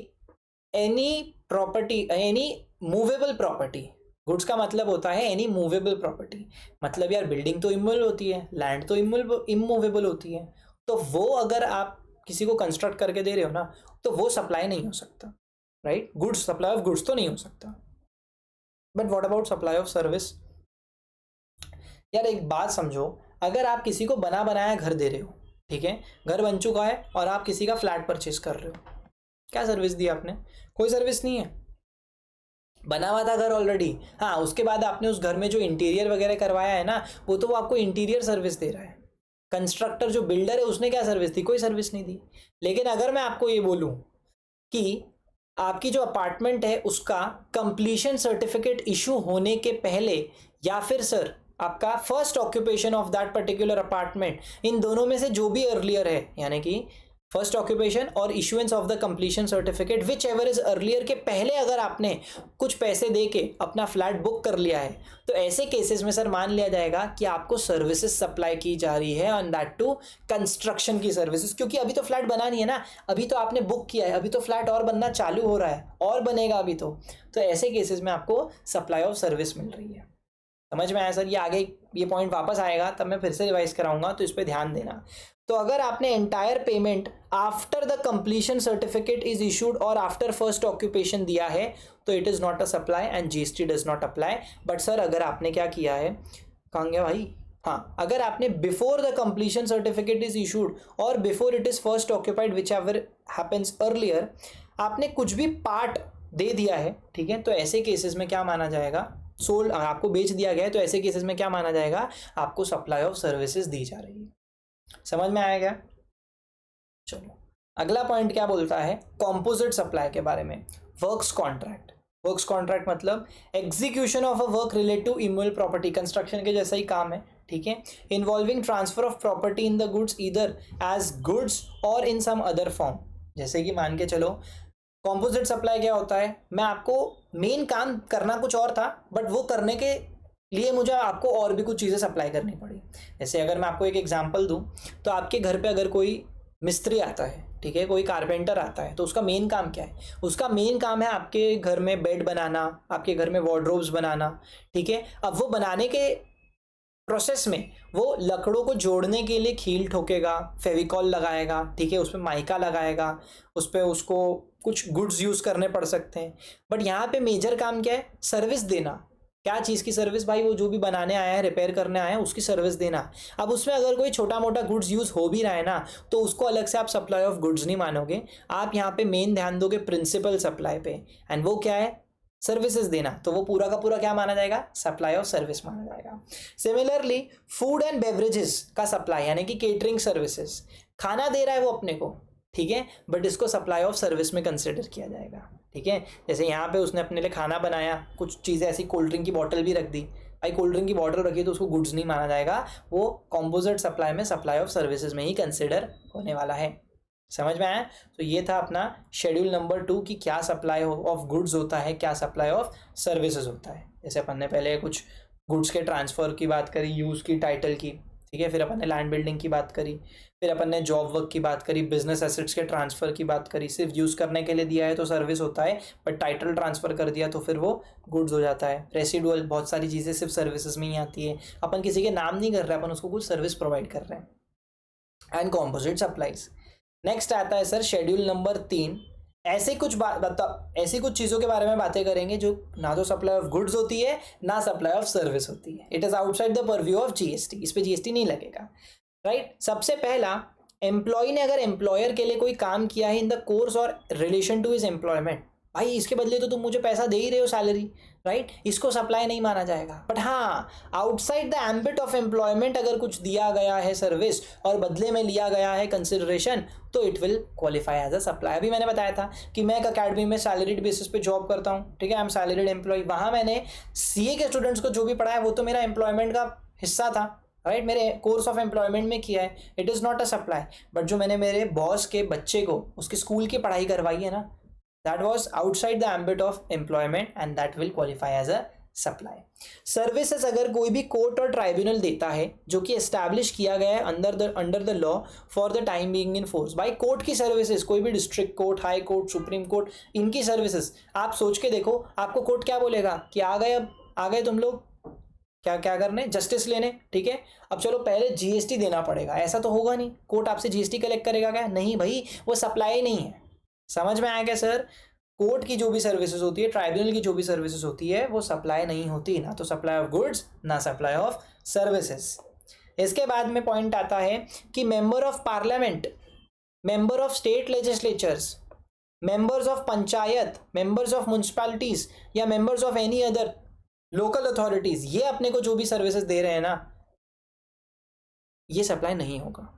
any property, any movable property, goods का मतलब होता है एनी मूवेबल प्रॉपर्टी, मतलब यार बिल्डिंग तो इमूवेबल होती है, लैंड तो इमूवेबल होती है, तो वो अगर आप किसी को कंस्ट्रक्ट करके दे रहे हो ना तो वो सप्लाई नहीं हो सकता, right, goods, supply of goods तो नहीं हो सकता। But what about supply of service. यार एक बात समझो, अगर आप किसी को बना बनाया घर दे रहे हो, ठीक है, घर बन चुका है और आप किसी का फ्लैट परचेज कर रहे हो, क्या सर्विस दी आपने? कोई सर्विस नहीं है, बना हुआ था घर ऑलरेडी। हाँ, उसके बाद आपने उस घर में जो इंटीरियर वगैरह करवाया है ना, वो तो वो आपको इंटीरियर सर्विस दे रहा है। कंस्ट्रक्टर जो बिल्डर है उसने क्या सर्विस दी? कोई सर्विस नहीं दी। लेकिन अगर मैं आपको ये बोलूं कि आपकी जो अपार्टमेंट है उसका कंप्लीशन सर्टिफिकेट इशू होने के पहले, या फिर सर आपका first occupation of that particular apartment, इन दोनों में से जो भी अर्लियर है, यानी कि फर्स्ट ऑक्यूपेशन और issuance of the completion certificate whichever is earlier के पहले अगर आपने कुछ पैसे दे के अपना फ्लैट बुक कर लिया है, तो ऐसे केसेस में सर मान लिया जाएगा कि आपको सर्विसेज सप्लाई की जा रही है, ऑन दैट टू कंस्ट्रक्शन की सर्विसेज। क्योंकि अभी तो फ्लैट बना नहीं है ना, अभी तो आपने बुक किया है, अभी तो फ्लैट और बनना चालू हो रहा है और बनेगा अभी तो ऐसे केसेस में आपको सप्लाई ऑफ सर्विस मिल रही है। समझ में आया सर? ये आगे ये पॉइंट वापस आएगा तब मैं फिर से रिवाइज कराऊंगा, तो इस पर ध्यान देना। तो अगर आपने entire payment after the completion certificate is issued और आफ्टर फर्स्ट ऑक्यूपेशन दिया है, तो it is not a supply and GST does not apply. But sir अगर आपने क्या किया है, कहाँ गया भाई, हाँ, अगर आपने before the completion certificate is issued और before it is first occupied whichever happens earlier, आपने कुछ भी पार्ट दे दिया है, ठीक है, तो ऐसे केसेस में क्या माना जाएगा? सोल्ड, आपको बेच दिया गया है, तो ऐसे केसेस में क्या माना जाएगा? आपको सप्लाई ऑफ सर्विसेज दी जा रही है। समझ में आएगा? चलो अगला पॉइंट क्या बोलता है, कॉम्पोजिट सप्लाई के बारे में। Works contract. वर्क्स कॉन्ट्रैक्ट मतलब execution of a work related to immovable property, construction के जैसा ही काम है, ठीक है, involving transfer of property in the goods either as goods or in some other form. जैसे कि मान के चलो कॉम्पोजिट सप्लाई क्या होता है, मैं आपको मेन काम करना कुछ और था, बट वो करने के लिए मुझे आपको और भी कुछ चीज़ें सप्लाई करनी पड़ी। जैसे अगर मैं आपको एक एग्जांपल दूं, तो आपके घर पे अगर कोई मिस्त्री आता है, ठीक है, कोई कारपेंटर आता है, तो उसका मेन काम क्या है? उसका मेन काम है आपके घर में बेड बनाना, आपके घर में वार्डरोब्स बनाना, ठीक है। अब वो बनाने के प्रोसेस में वो लकड़ों को जोड़ने के लिए कील ठोकेगा, फेविकॉल लगाएगा, ठीक है, उसमें माइका लगाएगा, उस पर उसको कुछ गुड्स यूज़ करने पड़ सकते हैं। बट यहाँ पे मेजर काम क्या है? सर्विस देना। क्या चीज़ की सर्विस भाई? वो जो भी बनाने आया है, रिपेयर करने आया है, उसकी सर्विस देना। अब उसमें अगर कोई छोटा मोटा गुड्स यूज़ हो भी रहा है ना, तो उसको अलग से आप सप्लाई ऑफ गुड्स नहीं मानोगे, आप यहाँ पे मेन ध्यान दोगे प्रिंसिपल सप्लाई पे, एंड वो क्या है? सर्विसेज देना। तो वो पूरा का पूरा क्या माना जाएगा? सप्लाई ऑफ सर्विस माना जाएगा। सिमिलरली फूड एंड बेवरेजेस का सप्लाई, यानी कि केटरिंग सर्विसेज, खाना दे रहा है वो अपने को, ठीक है, बट इसको सप्लाई ऑफ सर्विस में कंसिडर किया जाएगा, ठीक है। जैसे यहाँ पे उसने अपने लिए खाना बनाया, कुछ चीज़ें ऐसी, कोल्ड ड्रिंक की बॉटल भी रख दी, भाई कोल्ड ड्रिंक की बॉटल रखी तो उसको गुड्स नहीं माना जाएगा, वो कॉम्पोजिट सप्लाई में सप्लाई ऑफ सर्विसेज में ही कंसिडर होने वाला है। समझ में आया? तो ये था अपना शेड्यूल नंबर 2 कि क्या सप्लाई ऑफ गुड्स होता है, क्या सप्लाई ऑफ सर्विसेज होता है। जैसे अपन ने पहले कुछ गुड्स के ट्रांसफ़र की बात करी, यूज़ की, टाइटल की, ठीक है, फिर अपन ने लैंड बिल्डिंग की बात करी, फिर अपन ने जॉब वर्क की बात करी, बिजनेस एसेट्स के ट्रांसफ़र की बात करी। सिर्फ यूज़ करने के लिए दिया है तो सर्विस होता है, बट टाइटल ट्रांसफ़र कर दिया तो फिर वो गुड्स हो जाता है। रेसिडुअल, बहुत सारी चीज़ें सिर्फ सर्विसेज में ही आती है, अपन किसी के नाम नहीं कर रहे, अपन उसको कुछ सर्विस प्रोवाइड कर रहे हैं। And composite supplies. नेक्स्ट आता है सर शेड्यूल नंबर 3। ऐसी कुछ चीज़ों के बारे में बातें करेंगे जो ना तो सप्लाई ऑफ गुड्स होती है ना सप्लाई ऑफ सर्विस होती है। It is outside the purview of GST, इस पे जीएसटी नहीं लगेगा, राइट। सबसे पहला, एम्प्लॉय ने अगर एम्प्लॉयर के लिए कोई काम किया है इन द कोर्स और रिलेशन टू हिज एम्प्लॉयमेंट, भाई इसके बदले तो तुम मुझे पैसा दे ही रहे हो, सैलरी, राइट, इसको सप्लाई नहीं माना जाएगा। बट हाँ, outside the ambit of employment अगर कुछ दिया गया है सर्विस और बदले में लिया गया है कंसिडरेशन, तो it will qualify as a supply. अभी मैंने बताया था कि मैं एक अकेडमी में सैलरीड बेसिस पे जॉब करता हूँ, ठीक है, आई एम सैलरीड एम्प्लॉय। वहाँ मैंने सीए के स्टूडेंट्स को जो भी पढ़ाया वो तो मेरा एम्प्लॉयमेंट का हिस्सा था, राइट, मेरे कोर्स ऑफ एम्प्लॉयमेंट में किया है, it is not a supply. But जो मैंने मेरे बॉस के बच्चे को उसकी स्कूल की पढ़ाई करवाई है ना, that was outside the ambit of employment and that will qualify as a supply. Services अगर कोई भी कोर्ट और ट्राइब्यूनल देता है जो कि एस्टैब्लिश किया गया है under the law for the time being in force, भाई कोर्ट की सर्विसेज, कोई भी district court, high court, supreme court, इनकी सर्विसेज आप सोच के देखो, आपको कोर्ट क्या बोलेगा कि आ गए तुम लोग क्या क्या करने, जस्टिस लेने, ठीक है। अब चलो पहले जीएसटी देना पड़ेगा, ऐसा तो होगा नहीं, कोर्ट आपसे जीएसटी कलेक्ट करेगा क्या? नहीं भाई, वो सप्लाई नहीं है। समझ में आया क्या सर? कोर्ट की जो भी सर्विसेज होती है, ट्राइब्यूनल की जो भी सर्विसेज होती है, वो सप्लाई नहीं होती, ना तो सप्लाई ऑफ गुड्स ना सप्लाई ऑफ सर्विसेज। इसके बाद में पॉइंट आता है कि member of parliament, member of state legislatures, members of panchayat, members of municipalities या members of any other local authorities, ये अपने को जो भी सर्विसेज दे रहे हैं ना, ये सप्लाई नहीं होगा।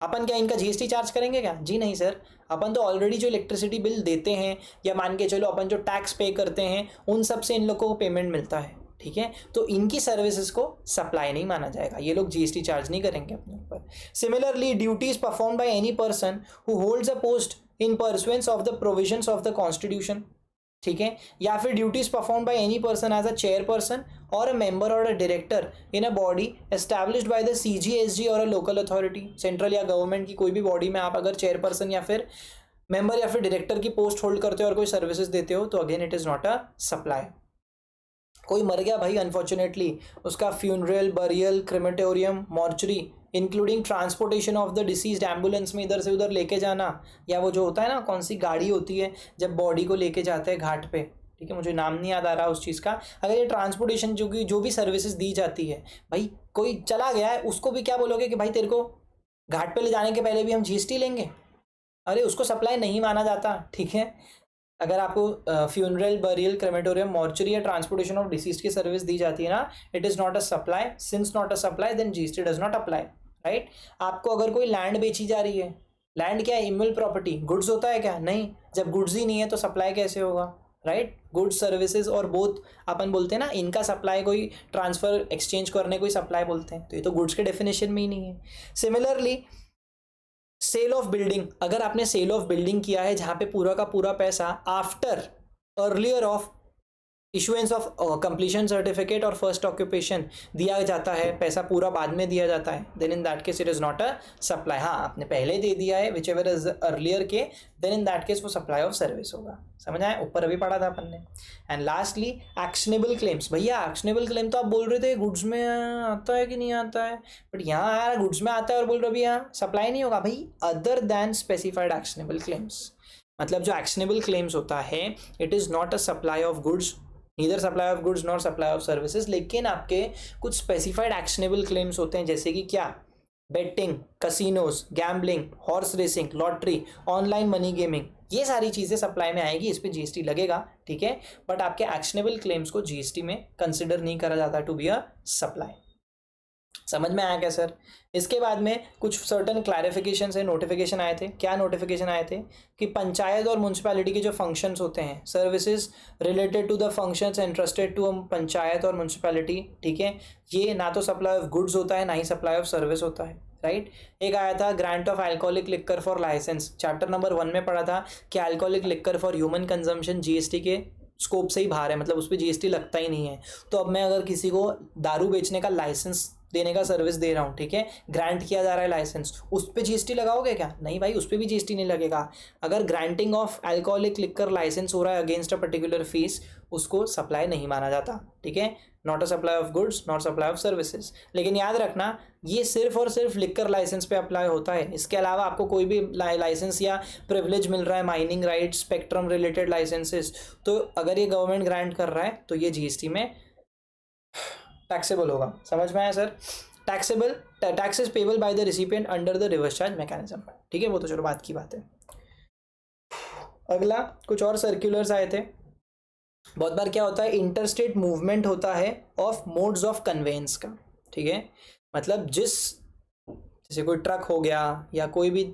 अपन क्या इनका जीएसटी चार्ज करेंगे क्या? जी नहीं सर, अपन तो ऑलरेडी जो इलेक्ट्रिसिटी बिल देते हैं या मान के चलो अपन जो टैक्स पे करते हैं उन सब से इन लोगों को पेमेंट मिलता है, ठीक है। तो इनकी सर्विसेज को सप्लाई नहीं माना जाएगा, ये लोग जीएसटी चार्ज नहीं करेंगे अपने ऊपर। Similarly duties perform by any person who holds a post in pursuance of the provisions of the constitution, ठीक है, या फिर duties perform by any person as a chairperson और अ मेंबर और a director in a body established by the CGSG और a local authority, central या government की कोई भी बॉडी में आप अगर चेयरपर्सन या फिर मेंबर या फिर डायरेक्टर की पोस्ट होल्ड करते हो और कोई सर्विसेज देते हो तो again it is not a supply. कोई मर गया भाई अनफॉर्चुनेटली, उसका funeral, burial, crematorium, mortuary including transportation of the deceased, ambulance में इधर से उधर लेके जाना, या वो जो होता है ना कौन सी गाड़ी होती है जब बॉडी को लेके जाते हैं घाट पे, ठीक है, मुझे नाम नहीं याद आ रहा उस चीज़ का। अगर ये ट्रांसपोर्टेशन जो भी सर्विसेज दी जाती है, भाई कोई चला गया है उसको भी क्या बोलोगे कि भाई तेरे को घाट पे ले जाने के पहले भी हम जीएसटी लेंगे? अरे उसको सप्लाई नहीं माना जाता, ठीक है। अगर आपको फ्यूनरल, बरियल, क्रेमेटोरियम, मॉर्चरी या ट्रांसपोर्टेशन ऑफ डिसीज की सर्विस दी जाती है ना, it is not a supply, since not a supply then GST does not apply, right. आपको अगर कोई लैंड बेची जा रही है, लैंड क्या है? इमल प्रॉपर्टी, गुड्स होता है क्या? नहीं, जब गुड्स ही नहीं है तो सप्लाई कैसे होगा, राइट। गुड्स, सर्विसेज और बोथ अपन बोलते हैं ना, इनका सप्लाई कोई ट्रांसफर एक्सचेंज करने कोई सप्लाई बोलते हैं, तो ये तो गुड्स के डेफिनेशन में ही नहीं है। सिमिलरली सेल ऑफ बिल्डिंग, अगर आपने सेल ऑफ बिल्डिंग किया है जहां पे पूरा का पूरा पैसा after earlier of issuance of completion certificate और फर्स्ट ऑक्यूपेशन दिया जाता है, पैसा पूरा बाद में दिया जाता है, then in that case it is not a supply. हाँ, आपने पहले दे दिया है विच एवर इज अर्लियर के, देन इन दैट केस वो सप्लाई ऑफ सर्विस होगा। समझ आए? ऊपर अभी पढ़ा था अपन ने। And lastly actionable claims. भैया एक्शनेबल क्लेम तो आप बोल रहे थे गुड्स में आता है कि नहीं आता है, बट यहाँ यार गुड्स में आता है और बोल रहे हो यहाँ सप्लाई नहीं होगा। भाई other than specified actionable claims, मतलब जो एक्शनेबल क्लेम्स होता है it is not a supply of goods, neither supply of goods not supply of services, लेकिन आपके कुछ स्पेसिफाइड एक्शनेबल क्लेम्स होते हैं, जैसे कि क्या? Betting, casinos, gambling, horse racing, lottery, online money gaming, ये सारी चीज़ें सप्लाई में आएगी, इस पर जीएसटी लगेगा, ठीक है। बट आपके एक्शनेबल क्लेम्स को जीएसटी में कंसिडर नहीं करा जाता टू बी अ सप्लाई। समझ में आया क्या सर? इसके बाद में कुछ सर्टन क्लैरिफिकेशन से नोटिफिकेशन आए थे। क्या नोटिफिकेशन आए थे? कि पंचायत और म्यूनसिपैलिटी के जो फंक्शंस होते हैं, services related to the functions entrusted to panchayat और म्यूनसिपैलिटी, ठीक है, ये ना तो सप्लाई ऑफ गुड्स होता है ना ही सप्लाई ऑफ सर्विस होता है, राइट। एक आया था grant of alcoholic liquor for licence, chapter number 1 में पढ़ा था कि alcoholic liquor for human consumption GST के स्कोप से ही बाहर है, मतलब उस पर जीएसटी लगता ही नहीं है। तो अब मैं अगर किसी को दारू बेचने का लाइसेंस देने का सर्विस दे रहा हूँ, ठीक है, ग्रांट किया जा रहा है लाइसेंस, उस पर जीएसटी लगाओगे क्या? नहीं भाई, उस पर भी जीएसटी नहीं लगेगा। अगर granting of alcoholic liquor licence हो रहा है अगेंस्ट अ पर्टिकुलर फीस, उसको सप्लाई नहीं माना जाता, ठीक है, not a supply of goods not supply of services. लेकिन याद रखना ये सिर्फ और सिर्फ लिक्कर लाइसेंस पे अप्लाई होता है, इसके अलावा आपको कोई भी लाइसेंस या प्रिविलेज मिल रहा है, mining right, spectrum related licences, तो अगर ये गवर्नमेंट ग्रांट कर रहा है तो ये जीएसटी में टैक्सेबल होगा। समझ में आया sir? Taxable, taxes payable by the recipient under the reverse charge mechanism, ठीक है, वो तो चलो बात की बात है। अगला कुछ और सर्कुलर्स आए थे। बहुत बार क्या होता है, इंटरस्टेट मूवमेंट होता है ऑफ मोड्स ऑफ कन्वेंस का, ठीक है, मतलब जैसे कोई ट्रक हो गया या कोई भी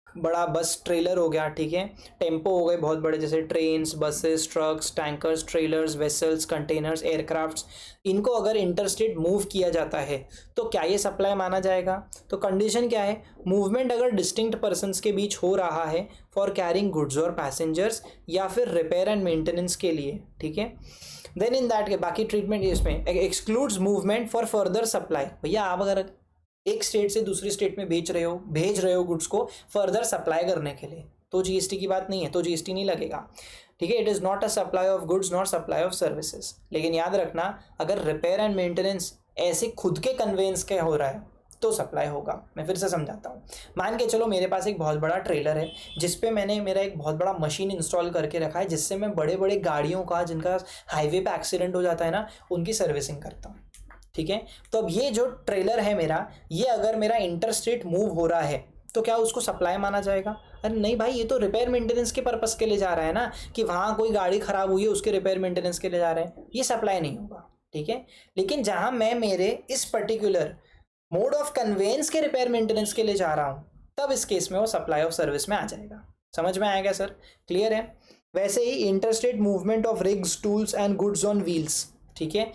बड़ा बस ट्रेलर हो गया, ठीक है, टेम्पो हो गए बहुत बड़े, जैसे trains, buses, trucks, tankers, trailers, vessels, containers, aircrafts, इनको अगर इंटरस्टेट मूव किया जाता है तो क्या ये सप्लाई माना जाएगा? तो कंडीशन क्या है? मूवमेंट अगर डिस्टिंक्ट पर्सन्स के बीच हो रहा है फॉर कैरिंग गुड्स और पैसेंजर्स या फिर रिपेयर एंड मेंटेनेंस के लिए, ठीक है, देन इन दैट के बाकी ट्रीटमेंट इसमें excludes movement for further supply. भैया आप अगर एक स्टेट से दूसरी स्टेट में भेज रहे हो गुड्स को फर्दर सप्लाई करने के लिए, तो जीएसटी की बात नहीं है, तो जीएसटी नहीं लगेगा, ठीक है। It is not a supply of goods not supply of services. लेकिन याद रखना अगर रिपेयर एंड मेंटेनेंस ऐसे खुद के कन्वेंस के हो रहा है तो सप्लाई होगा। मैं फिर से समझाता हूँ। मान के चलो मेरे पास एक बहुत बड़ा ट्रेलर है जिसपे मैंने मेरा एक बहुत बड़ा मशीन इंस्टॉल करके रखा है, जिससे मैं बड़े बड़े गाड़ियों का जिनका हाईवे पे एक्सीडेंट हो जाता है ना, उनकी सर्विसिंग करता हूँ, ठीक है। तो अब ये जो ट्रेलर है मेरा, ये अगर मेरा इंटरस्टेट मूव हो रहा है तो क्या उसको सप्लाई माना जाएगा? अरे नहीं भाई, ये तो रिपेयर मेंटेनेंस के पर्पस के लिए जा रहा है ना, कि वहाँ कोई गाड़ी खराब हुई है उसके रिपेयर मेंटेनेंस के लिए जा रहे हैं, ये सप्लाई नहीं होगा, ठीक है। लेकिन जहाँ मैं मेरे इस पर्टिकुलर मोड ऑफ कन्वेंस के रिपेयर मेंटेनेंस के लिए जा रहा हूँ, तब इस केस में वो सप्लाई ऑफ सर्विस में आ जाएगा। समझ में आएगा सर? क्लियर है? वैसे ही interstate movement of rigs, tools and goods on wheels, ठीक है।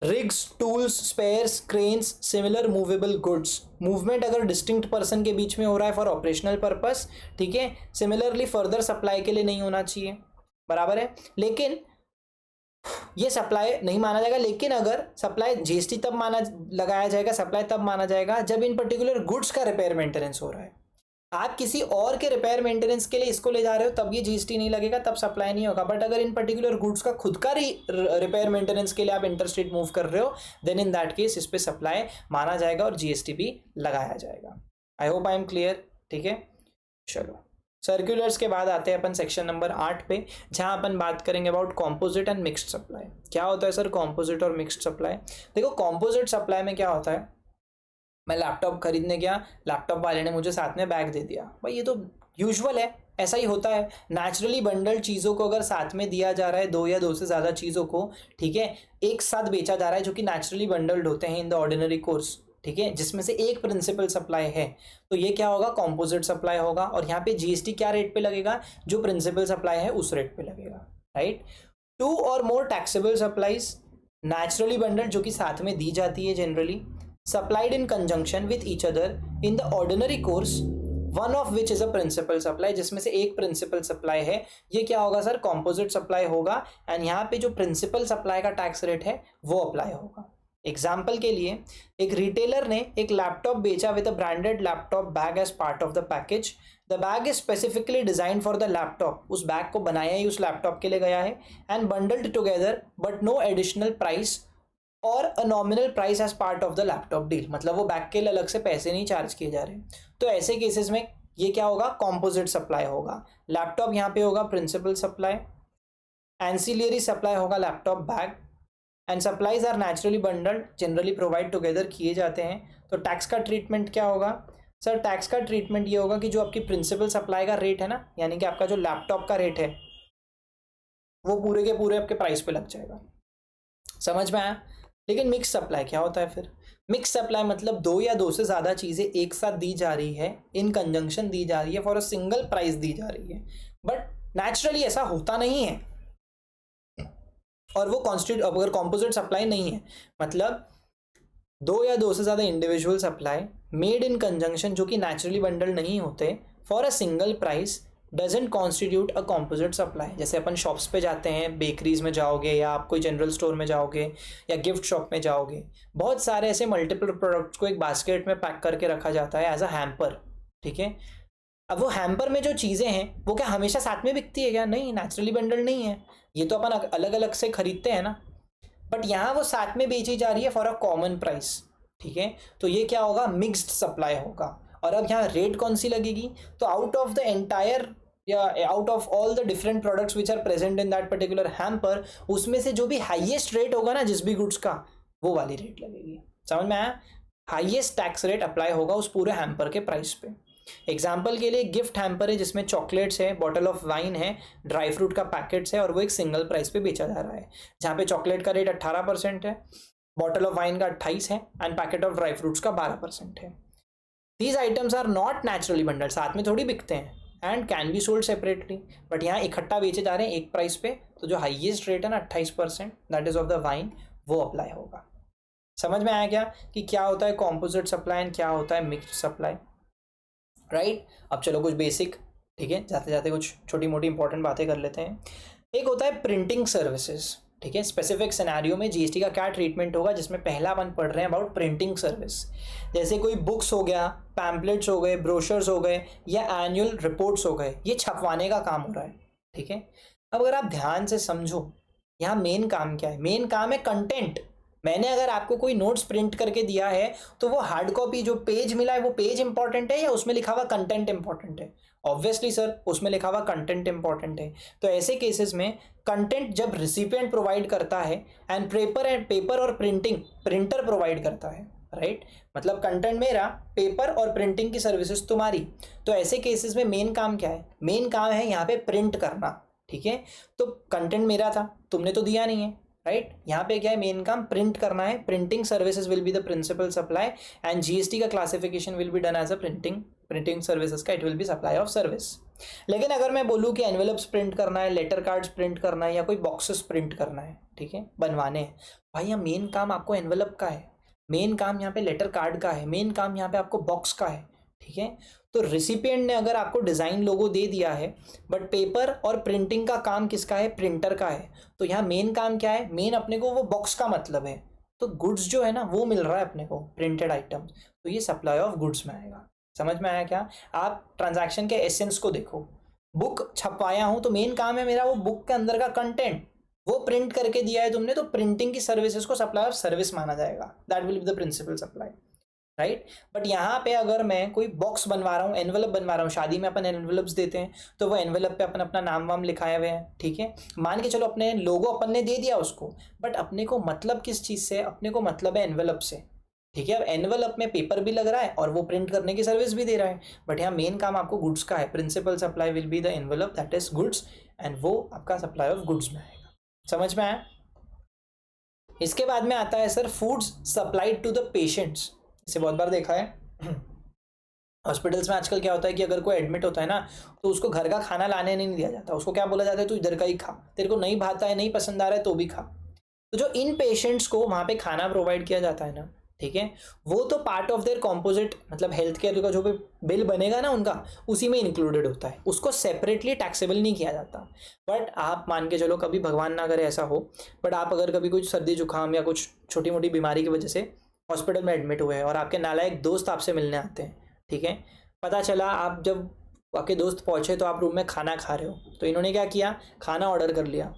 Rigs, tools, spares, cranes, similar movable goods, movement अगर डिस्टिंक्ट पर्सन के बीच में हो रहा है फॉर ऑपरेशनल पर्पस, ठीक है, सिमिलरली फर्दर सप्लाई के लिए नहीं होना चाहिए, बराबर है। लेकिन ये सप्लाई नहीं माना जाएगा। लेकिन अगर सप्लाई जीएसटी तब लगाया जाएगा, सप्लाई तब माना जाएगा जब इन पर्टिकुलर गुड्स का रिपेयर मेंटेनेंस हो रहा है। आप किसी और के रिपेयर मेंटेनेंस के लिए इसको ले जा रहे हो, तब ये जीएसटी नहीं लगेगा, तब सप्लाई नहीं होगा। बट अगर इन पर्टिकुलर गुड्स का खुद का रिपेयर मेंटेनेंस के लिए आप इंटरस्टेट मूव कर रहे हो, देन इन दैट केस इस पे सप्लाई माना जाएगा और जीएसटी भी लगाया जाएगा। I hope I am clear, ठीक है। चलो, सर्कुलर्स के बाद आते हैं अपन सेक्शन नंबर 8 पे, जहां अपन बात करेंगे about composite and mixed supply. क्या होता है सर कॉम्पोजिट और मिक्स्ड सप्लाई? देखो, कॉम्पोजिट सप्लाई में क्या होता है, मैं लैपटॉप खरीदने गया, लैपटॉप वाले ने मुझे साथ में बैग दे दिया। भाई ये तो यूजुअल है, ऐसा ही होता है। नेचुरली बंडल्ड चीज़ों को अगर साथ में दिया जा रहा है, दो या दो से ज़्यादा चीज़ों को, ठीक है, एक साथ बेचा जा रहा है जो कि नेचुरली बंडल्ड होते हैं इन द ऑर्डिनरी कोर्स, ठीक है, जिसमें से एक प्रिंसिपल सप्लाई है, तो ये क्या होगा, कॉम्पोजिट सप्लाई होगा। और यहाँ पे जीएसटी क्या रेट पे लगेगा, जो प्रिंसिपल सप्लाई है उस रेट पे लगेगा, राइट। 2 और मोर टैक्सेबल सप्लाईज, नेचुरली बंडल्ड जो कि साथ में दी जाती है generally, supplied in conjunction with each other in the ordinary course, one of which is a principal supply, जिसमें से एक principal supply है, ये क्या होगा सर, composite supply होगा। एंड यहाँ पे जो principal supply का टैक्स रेट है वो अप्लाई होगा। एग्जाम्पल के लिए, एक रिटेलर ने एक लैपटॉप बेचा with a branded laptop bag as part of the package. The bag is specifically design for the laptop, उस बैग को बनाया ही उस लैपटॉप के लिए गया है, and bundled together but no additional price और a nominal price as part of the laptop deal, मतलब वो बैग के लिए अलग से पैसे नहीं चार्ज किए जा रहे। तो ऐसे केसेस में ये क्या होगा, कॉम्पोजिट सप्लाई होगा। लैपटॉप यहाँ पे होगा प्रिंसिपल सप्लाई, एंसिलियरी सप्लाई होगा laptop bag, and supplies are naturally bundled, generally provide together किए जाते हैं। तो टैक्स का ट्रीटमेंट क्या होगा सर? टैक्स का ट्रीटमेंट ये होगा कि जो आपकी प्रिंसिपल सप्लाई का रेट है ना, यानी कि आपका जो लैपटॉप का रेट है, वो पूरे के पूरे आपके प्राइस पे लग जाएगा। समझ में आया? लेकिन मिक्स सप्लाई क्या होता है फिर? मिक्स सप्लाई मतलब दो या दो से ज़्यादा चीज़ें एक साथ दी जा रही है, इन कंजंक्शन दी जा रही है, फॉर अ सिंगल प्राइस दी जा रही है। बट नेचुरली ऐसा होता नहीं है, और वो कॉन्स्टिट्यूट, अगर कॉम्पोजिट सप्लाई नहीं है, मतलब दो या दो से ज़्यादा individual supply made in conjunction जो कि नेचुरली बंडल नहीं होते, for a single price, doesn't constitute a composite supply. जैसे अपन शॉप्स पे जाते हैं, बेकरीज में जाओगे या आप कोई जनरल स्टोर में जाओगे या गिफ्ट शॉप में जाओगे, बहुत सारे ऐसे मल्टीपल प्रोडक्ट्स को एक बास्केट में पैक करके रखा जाता है एज अ हैम्पर, ठीक है। अब वो हैम्पर में जो चीज़ें हैं वो क्या हमेशा साथ में बिकती है क्या? नहीं, नेचुरली बंडल नहीं है, ये तो अपन अलग अलग से खरीदते हैं ना। बट यहाँ वो साथ में बेची जा रही है फॉर अ कॉमन प्राइस, ठीक है। तो ये क्या होगा, मिक्स्ड सप्लाई होगा। और अब यहाँ रेट कौन सी लगेगी? तो आउट ऑफ द एंटायर या out of all the different products which are present in that particular hamper, उसमें से जो भी हाईएस्ट रेट होगा ना जिस भी गुड्स का, वो वाली रेट लगेगी। समझ में आया? हाईएस्ट टैक्स रेट अप्लाई होगा उस पूरे हैम्पर के प्राइस पे। एग्जाम्पल के लिए गिफ्ट हैम्पर है जिसमें चॉकलेट्स है, बॉटल ऑफ वाइन है, ड्राई फ्रूट का पैकेट्स है, और वो एक सिंगल प्राइस पे बेचा जा रहा है, जहाँ पे चॉकलेट का रेट 18% है, बॉटल ऑफ वाइन का 28 है, and packet of dry fruits का 12% है। These items are not naturally bundled, साथ में थोड़ी बिकते हैं, and can be sold separately, but यहाँ इकट्ठा बेचे जा रहे हैं एक प्राइस पे। तो जो हाईएस्ट रेट है ना 28%, that is of the wine, वो अप्लाई होगा। समझ में आया क्या कि क्या होता है कॉम्पोजिट सप्लाई एंड क्या होता है मिक्स्ड सप्लाई, राइट। अब चलो कुछ बेसिक, ठीक है, जाते जाते कुछ छोटी मोटी इंपॉर्टेंट बातें कर लेते हैं। एक होता है प्रिंटिंग सर्विसेज, ठीक है। स्पेसिफिक सिनेरियो में जीएसटी का क्या ट्रीटमेंट होगा, जिसमें पहला अपन पढ़ रहे हैं अबाउट प्रिंटिंग सर्विस। जैसे कोई बुक्स हो गया, पैम्पलेट्स हो गए, ब्रोशर्स हो गए, या एनुअल रिपोर्ट्स हो गए, ये छपवाने का काम हो रहा है, ठीक है। अब अगर आप ध्यान से समझो, यहाँ मेन काम क्या है? मेन काम है कंटेंट। मैंने अगर आपको कोई नोट्स प्रिंट करके दिया है, तो वो हार्ड कॉपी जो पेज मिला है वो पेज इंपॉर्टेंट है या उसमें लिखा हुआ कंटेंट इंपॉर्टेंट है? ऑब्वियसली सर, उसमें लिखा हुआ कंटेंट इंपॉर्टेंट है। तो ऐसे केसेस में कंटेंट जब रिसिपिएंट प्रोवाइड करता है, एंड पेपर और प्रिंटिंग प्रिंटर प्रोवाइड करता है, राइट मतलब कंटेंट मेरा, पेपर और प्रिंटिंग की सर्विसेज तुम्हारी। तो ऐसे केसेस में मेन काम क्या है? मेन काम है यहाँ पे प्रिंट करना, ठीक है। तो कंटेंट मेरा था, तुमने तो दिया नहीं है, राइट। यहाँ पे क्या है? मेन काम प्रिंट करना है। Printing services will be the principal supply and GST का classification will be done as a printing services का, it will be supply of service. लेकिन अगर मैं बोलूँ कि एनवेलप्स प्रिंट करना है, लेटर कार्ड्स प्रिंट करना है, या कोई बॉक्सेस प्रिंट करना है, ठीक है, बनवाने हैं, भाई यहाँ मेन काम आपको एनवेलप का है, मेन काम यहाँ पे लेटर कार्ड का है, मेन काम यहाँ पे आपको बॉक्स का है, ठीक है। तो रिसिपिएंट ने अगर आपको डिज़ाइन लोगो दे दिया है, बट पेपर और प्रिंटिंग का काम किसका है? प्रिंटर का है। तो यहाँ मेन काम क्या है? मेन अपने को वो बॉक्स का मतलब है, तो गुड्स जो है ना वो मिल रहा है अपने को, प्रिंटेड आइटम, तो ये सप्लाई ऑफ गुड्स में आएगा। समझ में आया क्या? आप ट्रांजैक्शन के एसेंस को देखो, बुक छपवाया हूँ तो मेन काम है मेरा वो बुक के अंदर का कंटेंट, वो प्रिंट करके दिया है तुमने, तो प्रिंटिंग की सर्विसेज को सप्लाई ऑफ सर्विस माना जाएगा, that will be the principal supply, right. But यहाँ पे अगर मैं कोई बॉक्स बनवा रहा हूँ, एनवेलप बनवा रहा हूँ, शादी में अपन एनवेलप्स देते हैं, तो वो एनवेलप पे अपन अपना नाम वाम लिखाए हुए हैं, ठीक है। मान के चलो अपने लोगो अपन ने दे दिया उसको, बट अपने को मतलब किस चीज़ से? अपने को मतलब है एनवेलप से, ठीक है। अब एनवेलप में पेपर भी लग रहा है और वो प्रिंट करने की सर्विस भी दे रहा है, बट यहाँ मेन काम आपको गुड्स का है। Principal supply will be the envelope, that is goods, and वो आपका सप्लाई ऑफ गुड्स में आएगा। समझ में आया? इसके बाद में आता है sir foods supplied to the patients. इसे बहुत बार देखा है हॉस्पिटल्स में आजकल क्या होता है कि अगर कोई एडमिट होता है ना, तो उसको घर का खाना लाने नहीं दिया जाता, उसको क्या बोला जाता है? तू इधर का ही खा, तेरे को नहीं भाता है, नहीं पसंद आ रहा है तो भी खा। तो जो इन पेशेंट्स को वहाँ पे खाना प्रोवाइड किया जाता है ना, ठीक है, वो तो पार्ट ऑफ देयर कॉम्पोजिट, मतलब हेल्थ केयर का जो भी बिल बनेगा ना उनका, उसी में इंक्लूडेड होता है, उसको सेपरेटली टैक्सेबल नहीं किया जाता। बट आप मान के चलो, कभी भगवान ना करे ऐसा हो, बट आप अगर कभी कुछ सर्दी जुकाम या कुछ छोटी मोटी बीमारी की वजह से हॉस्पिटल में एडमिट हुए हैं और आपके नालायक दोस्त आपसे मिलने आते हैं, ठीक है, पता चला आप जब आपके दोस्त पहुंचे तो आप रूम में खाना खा रहे हो, तो इन्होंने क्या किया? खाना ऑर्डर कर लिया,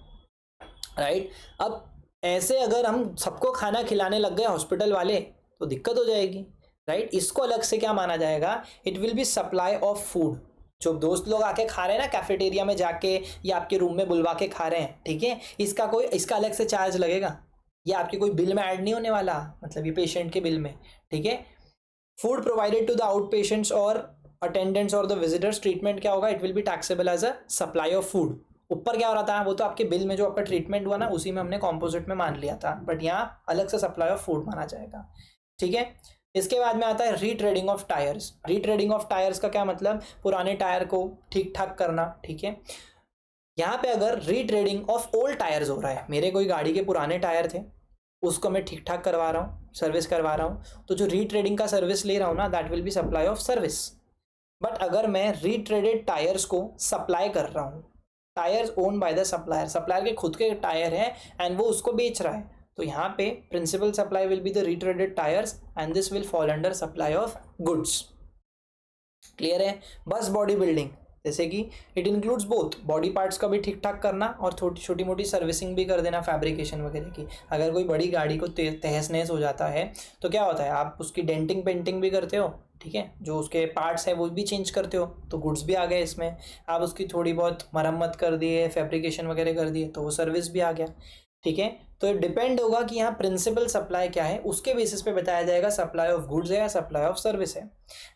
राइट। अब ऐसे अगर हम सबको खाना खिलाने लग गए हॉस्पिटल वाले, तो दिक्कत हो जाएगी, राइट। इसको अलग से क्या माना जाएगा? It will be supply of food. जो दोस्त लोग आके खा रहे हैं ना कैफेटेरिया में जाके, या आपके रूम में बुलवा के खा रहे हैं, ठीक है, इसका अलग से चार्ज लगेगा, ये आपके कोई बिल में ऐड नहीं होने वाला, मतलब ये पेशेंट के बिल में, ठीक है। Food provided to the out patients और अटेंडेंट्स और द विजिटर्स, ट्रीटमेंट क्या होगा? It will be taxable as a supply of food. ऊपर क्या हो रहा था? वो तो आपके बिल में जो आपका ट्रीटमेंट हुआ ना, उसी में हमने कॉम्पोजिट में मान लिया था, बट यहाँ अलग से सप्लाई ऑफ फूड माना जाएगा, ठीक है। इसके बाद में आता है retreading of tyres. Retreading of tyres का क्या मतलब? पुराने टायर को ठीक ठाक करना, ठीक है। यहाँ पे अगर रीट्रेडिंग ऑफ ओल्ड टायर्स हो रहा है, मेरे कोई गाड़ी के पुराने टायर थे, उसको मैं ठीक ठाक करवा रहा हूँ, सर्विस करवा रहा हूँ, तो जो रीट्रेडिंग का सर्विस ले रहा हूँ ना, that will be supply of service. But अगर मैं रीट्रेडेड टायर्स को सप्लाई कर रहा हूँ, tyres own by the supplier, supplier के खुद के टायर हैं एंड वो उसको बेच रहा है, तो यहाँ पे principal supply will be the retreaded tyres and this will fall under supply of goods. Clear है? बस बॉडी बिल्डिंग, जैसे कि it includes both, body parts का भी ठीक ठाक करना और छोटी मोटी सर्विसिंग भी कर देना, फैब्रिकेशन वगैरह की। अगर कोई बड़ी गाड़ी को तहस नहस हो जाता है तो क्या होता है? आप उसकी डेंटिंग पेंटिंग भी करते हो, ठीक है, जो उसके पार्ट्स है वो भी चेंज करते हो, तो गुड्स भी आ गए इसमें। आप उसकी थोड़ी बहुत मरम्मत कर दिए, फैब्रिकेशन वगैरह कर दिए, तो वो सर्विस भी आ गया, ठीक है। तो डिपेंड होगा कि यहाँ प्रिंसिपल सप्लाई क्या है, उसके बेसिस पे बताया जाएगा सप्लाई ऑफ गुड्स है या सप्लाई ऑफ सर्विस है।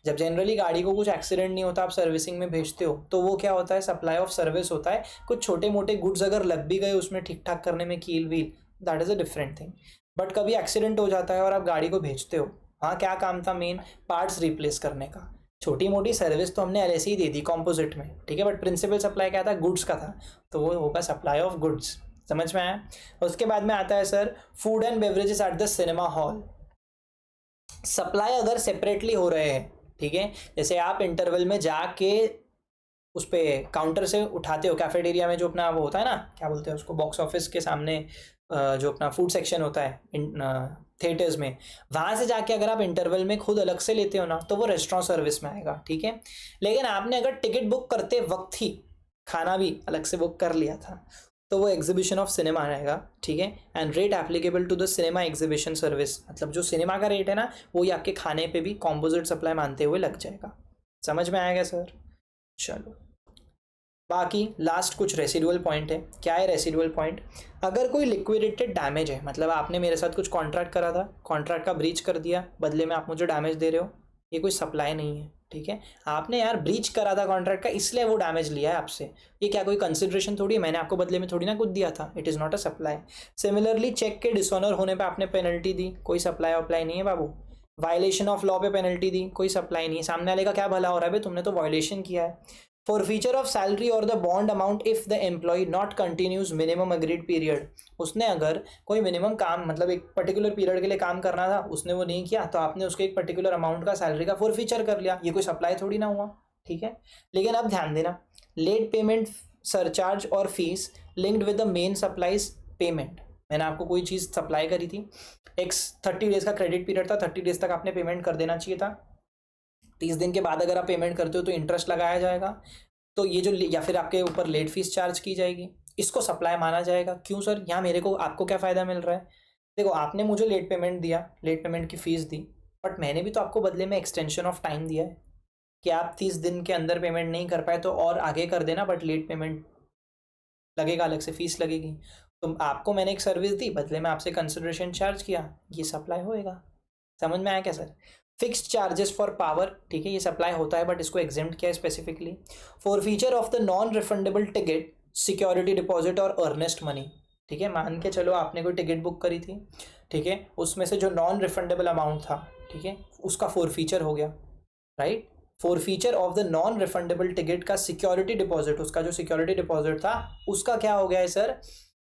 जब जनरली गाड़ी को कुछ एक्सीडेंट नहीं होता, आप सर्विसिंग में भेजते हो, तो वो क्या होता है? सप्लाई ऑफ सर्विस होता है। कुछ छोटे मोटे गुड्स अगर लग भी गए उसमें ठीक ठाक करने में, कील wheel, that is a different thing. But कभी एक्सीडेंट हो जाता है और आप गाड़ी को भेजते हो, हाँ, क्या काम था? मेन पार्ट्स रिप्लेस करने का। छोटी मोटी सर्विस तो हमने ऐसे ही दे दी कॉम्पोजिट में, ठीक है, बट प्रिंसिपल सप्लाई क्या था? गुड्स का था, तो वो होगा सप्लाई ऑफ गुड्स। समझ में आया? उसके बाद में आता है sir food and beverages at the cinema hall. Supply अगर सेपरेटली हो रहे हैं, ठीक है, जैसे आप इंटरवल में जाके उस पे काउंटर से उठाते हो, कैफेटेरिया में जो अपना वो होता है ना, क्या बोलते हैं उसको, बॉक्स ऑफिस के सामने जो अपना फूड सेक्शन होता है थिएटर्स में, वहाँ से जाके अगर आप इंटरवल में खुद अलग से लेते हो ना, तो वो रेस्टोरेंट सर्विस में आएगा, ठीक है। लेकिन आपने अगर टिकट बुक करते वक्त ही खाना भी अलग से बुक कर लिया था, तो वो एग्जीबिशन ऑफ सिनेमा आएगा, ठीक है। And rate applicable to the cinema exhibition service, मतलब जो सिनेमा का रेट है ना, वो ही आपके खाने पे भी कॉम्पोजिट सप्लाई मानते हुए लग जाएगा। समझ में आएगा सर? चलो। बाकी लास्ट कुछ रेसिडुअल पॉइंट है। क्या है रेसिडुअल पॉइंट? अगर कोई लिक्विडेटेड डैमेज है, मतलब आपने मेरे साथ कुछ कॉन्ट्रैक्ट करा था, कॉन्ट्रैक्ट का ब्रीच कर दिया, बदले में आप मुझे डैमेज दे रहे हो, ये कोई सप्लाई नहीं है, ठीक है। आपने यार ब्रीच करा था कॉन्ट्रैक्ट का, इसलिए वो डैमेज लिया है आपसे। ये क्या कोई कंसिडरेशन थोड़ी है? मैंने आपको बदले में थोड़ी ना कुछ दिया था। It is not a supply. Similarly cheque के डिसऑनर होने पे आपने पेनल्टी दी, कोई सप्लाई अप्लाई नहीं है बाबू। वायलेशन ऑफ लॉ पे पेनल्टी दी, कोई सप्लाई नहीं है। सामने वाले का क्या भला हो रहा है भाई, तुमने तो वायलेशन किया है। फॉरफीचर ऑफ सैलरी और the bond amount if the employee not continues minimum agreed period. उसने अगर कोई मिनिमम काम, मतलब एक पर्टिकुलर पीरियड के लिए काम करना था, उसने वो नहीं किया, तो आपने उसके एक पर्टिकुलर अमाउंट का सैलरी का फॉरफीचर कर लिया। ये कोई सप्लाई थोड़ी ना हुआ, ठीक है। लेकिन अब ध्यान देना, लेट पेमेंट सरचार्ज और fees linked with the main supplies payment. मैंने आपको कोई चीज़ सप्लाई करी थी, एक्स 30 डेज का क्रेडिट पीरियड था, 30 डेज तक आपने पेमेंट कर देना चाहिए था। 30 दिन के बाद अगर आप पेमेंट करते हो तो इंटरेस्ट लगाया जाएगा, तो ये जो, या फिर आपके ऊपर लेट फीस चार्ज की जाएगी, इसको सप्लाई माना जाएगा। क्यों सर? यहाँ मेरे को, आपको क्या फ़ायदा मिल रहा है? देखो, आपने मुझे लेट पेमेंट दिया, लेट पेमेंट की फ़ीस दी, बट मैंने भी तो आपको बदले में एक्सटेंशन ऑफ टाइम दिया है कि आप 30 दिन के अंदर पेमेंट नहीं कर पाए तो और आगे कर देना, बट लेट पेमेंट लगेगा, अलग से फीस लगेगी। तो आपको मैंने एक सर्विस दी, बदले में आपसे कंसिडरेशन चार्ज किया, ये सप्लाई होएगा। समझ में आया क्या sir? Fixed charges for power, ठीक है, ये सप्लाई होता है, बट इसको एग्जेम्प्ट किया है specifically. Forfeiture of the non refundable ticket, security deposit और अर्नेस्ट मनी, ठीक है। मान के चलो आपने कोई टिकट बुक करी थी, ठीक है, उसमें से जो नॉन रिफंडेबल अमाउंट था, ठीक है, उसका फॉरफीचर हो गया, right. Forfeiture of the non refundable ticket का सिक्योरिटी डिपॉजिट, उसका जो सिक्योरिटी डिपॉजिट था उसका क्या हो गया है सर?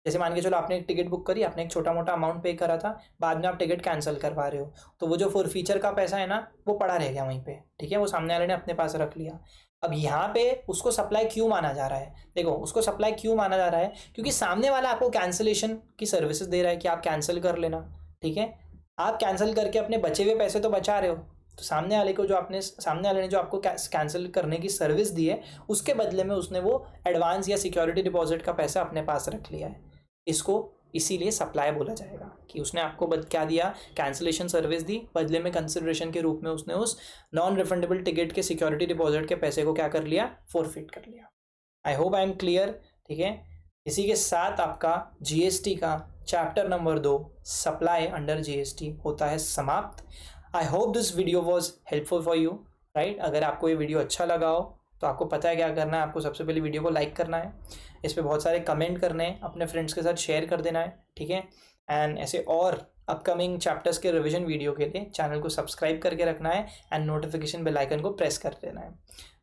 जैसे मान के चलो आपने एक टिकट बुक करी, आपने एक छोटा मोटा अमाउंट पे करा था, बाद में आप टिकट कैंसिल करवा रहे हो, तो वो जो फॉरफीचर का पैसा है ना, वो पड़ा रह गया वहीं पे, ठीक है, वो सामने वाले ने अपने पास रख लिया। अब यहाँ पे उसको सप्लाई क्यों माना जा रहा है? देखो, उसको सप्लाई क्यों माना जा रहा है, क्योंकि सामने वाला आपको कैंसिलेशन की सर्विसेज दे रहा है कि आप कैंसिल कर लेना, ठीक है। आप कैंसिल करके अपने बचे हुए पैसे तो बचा रहे हो, तो सामने वाले को जो आपने, सामने वाले ने जो आपको कैंसिल करने की सर्विस दी है, उसके बदले में उसने वो एडवांस या सिक्योरिटी डिपॉजिट का पैसा अपने पास रख लिया है। इसको इसीलिए सप्लाई बोला जाएगा कि उसने आपको क्या दिया, कैंसिलेशन सर्विस दी, बदले में कंसिडरेशन के रूप में उसने उस नॉन रिफंडेबल टिकट के सिक्योरिटी डिपॉजिट के पैसे को क्या कर लिया, फॉरफिट कर लिया। I hope I am clear, ठीक है। इसी के साथ आपका जीएसटी का chapter number 2 supply under GST होता है समाप्त। I hope this video was helpful for you, right. अगर आपको ये वीडियो अच्छा लगा हो तो आपको पता है क्या करना है, आपको सबसे पहले वीडियो को लाइक करना है, इस पर बहुत सारे कमेंट करने हैं, अपने फ्रेंड्स के साथ शेयर कर देना है, ठीक है। एंड ऐसे और अपकमिंग चैप्टर्स के रिवीजन वीडियो के लिए चैनल को सब्सक्राइब करके रखना है एंड नोटिफिकेशन बेल आइकन को प्रेस कर देना है।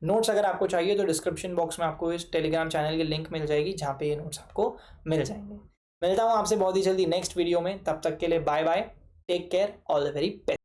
नोट्स अगर आपको चाहिए तो डिस्क्रिप्शन बॉक्स में आपको इस टेलीग्राम चैनल की लिंक मिल जाएगी, जहाँ पे ये नोट्स आपको मिल जाएंगे। मिलता हूँ आपसे बहुत ही जल्दी नेक्स्ट वीडियो में, तब तक के लिए bye bye, take care, all the very best.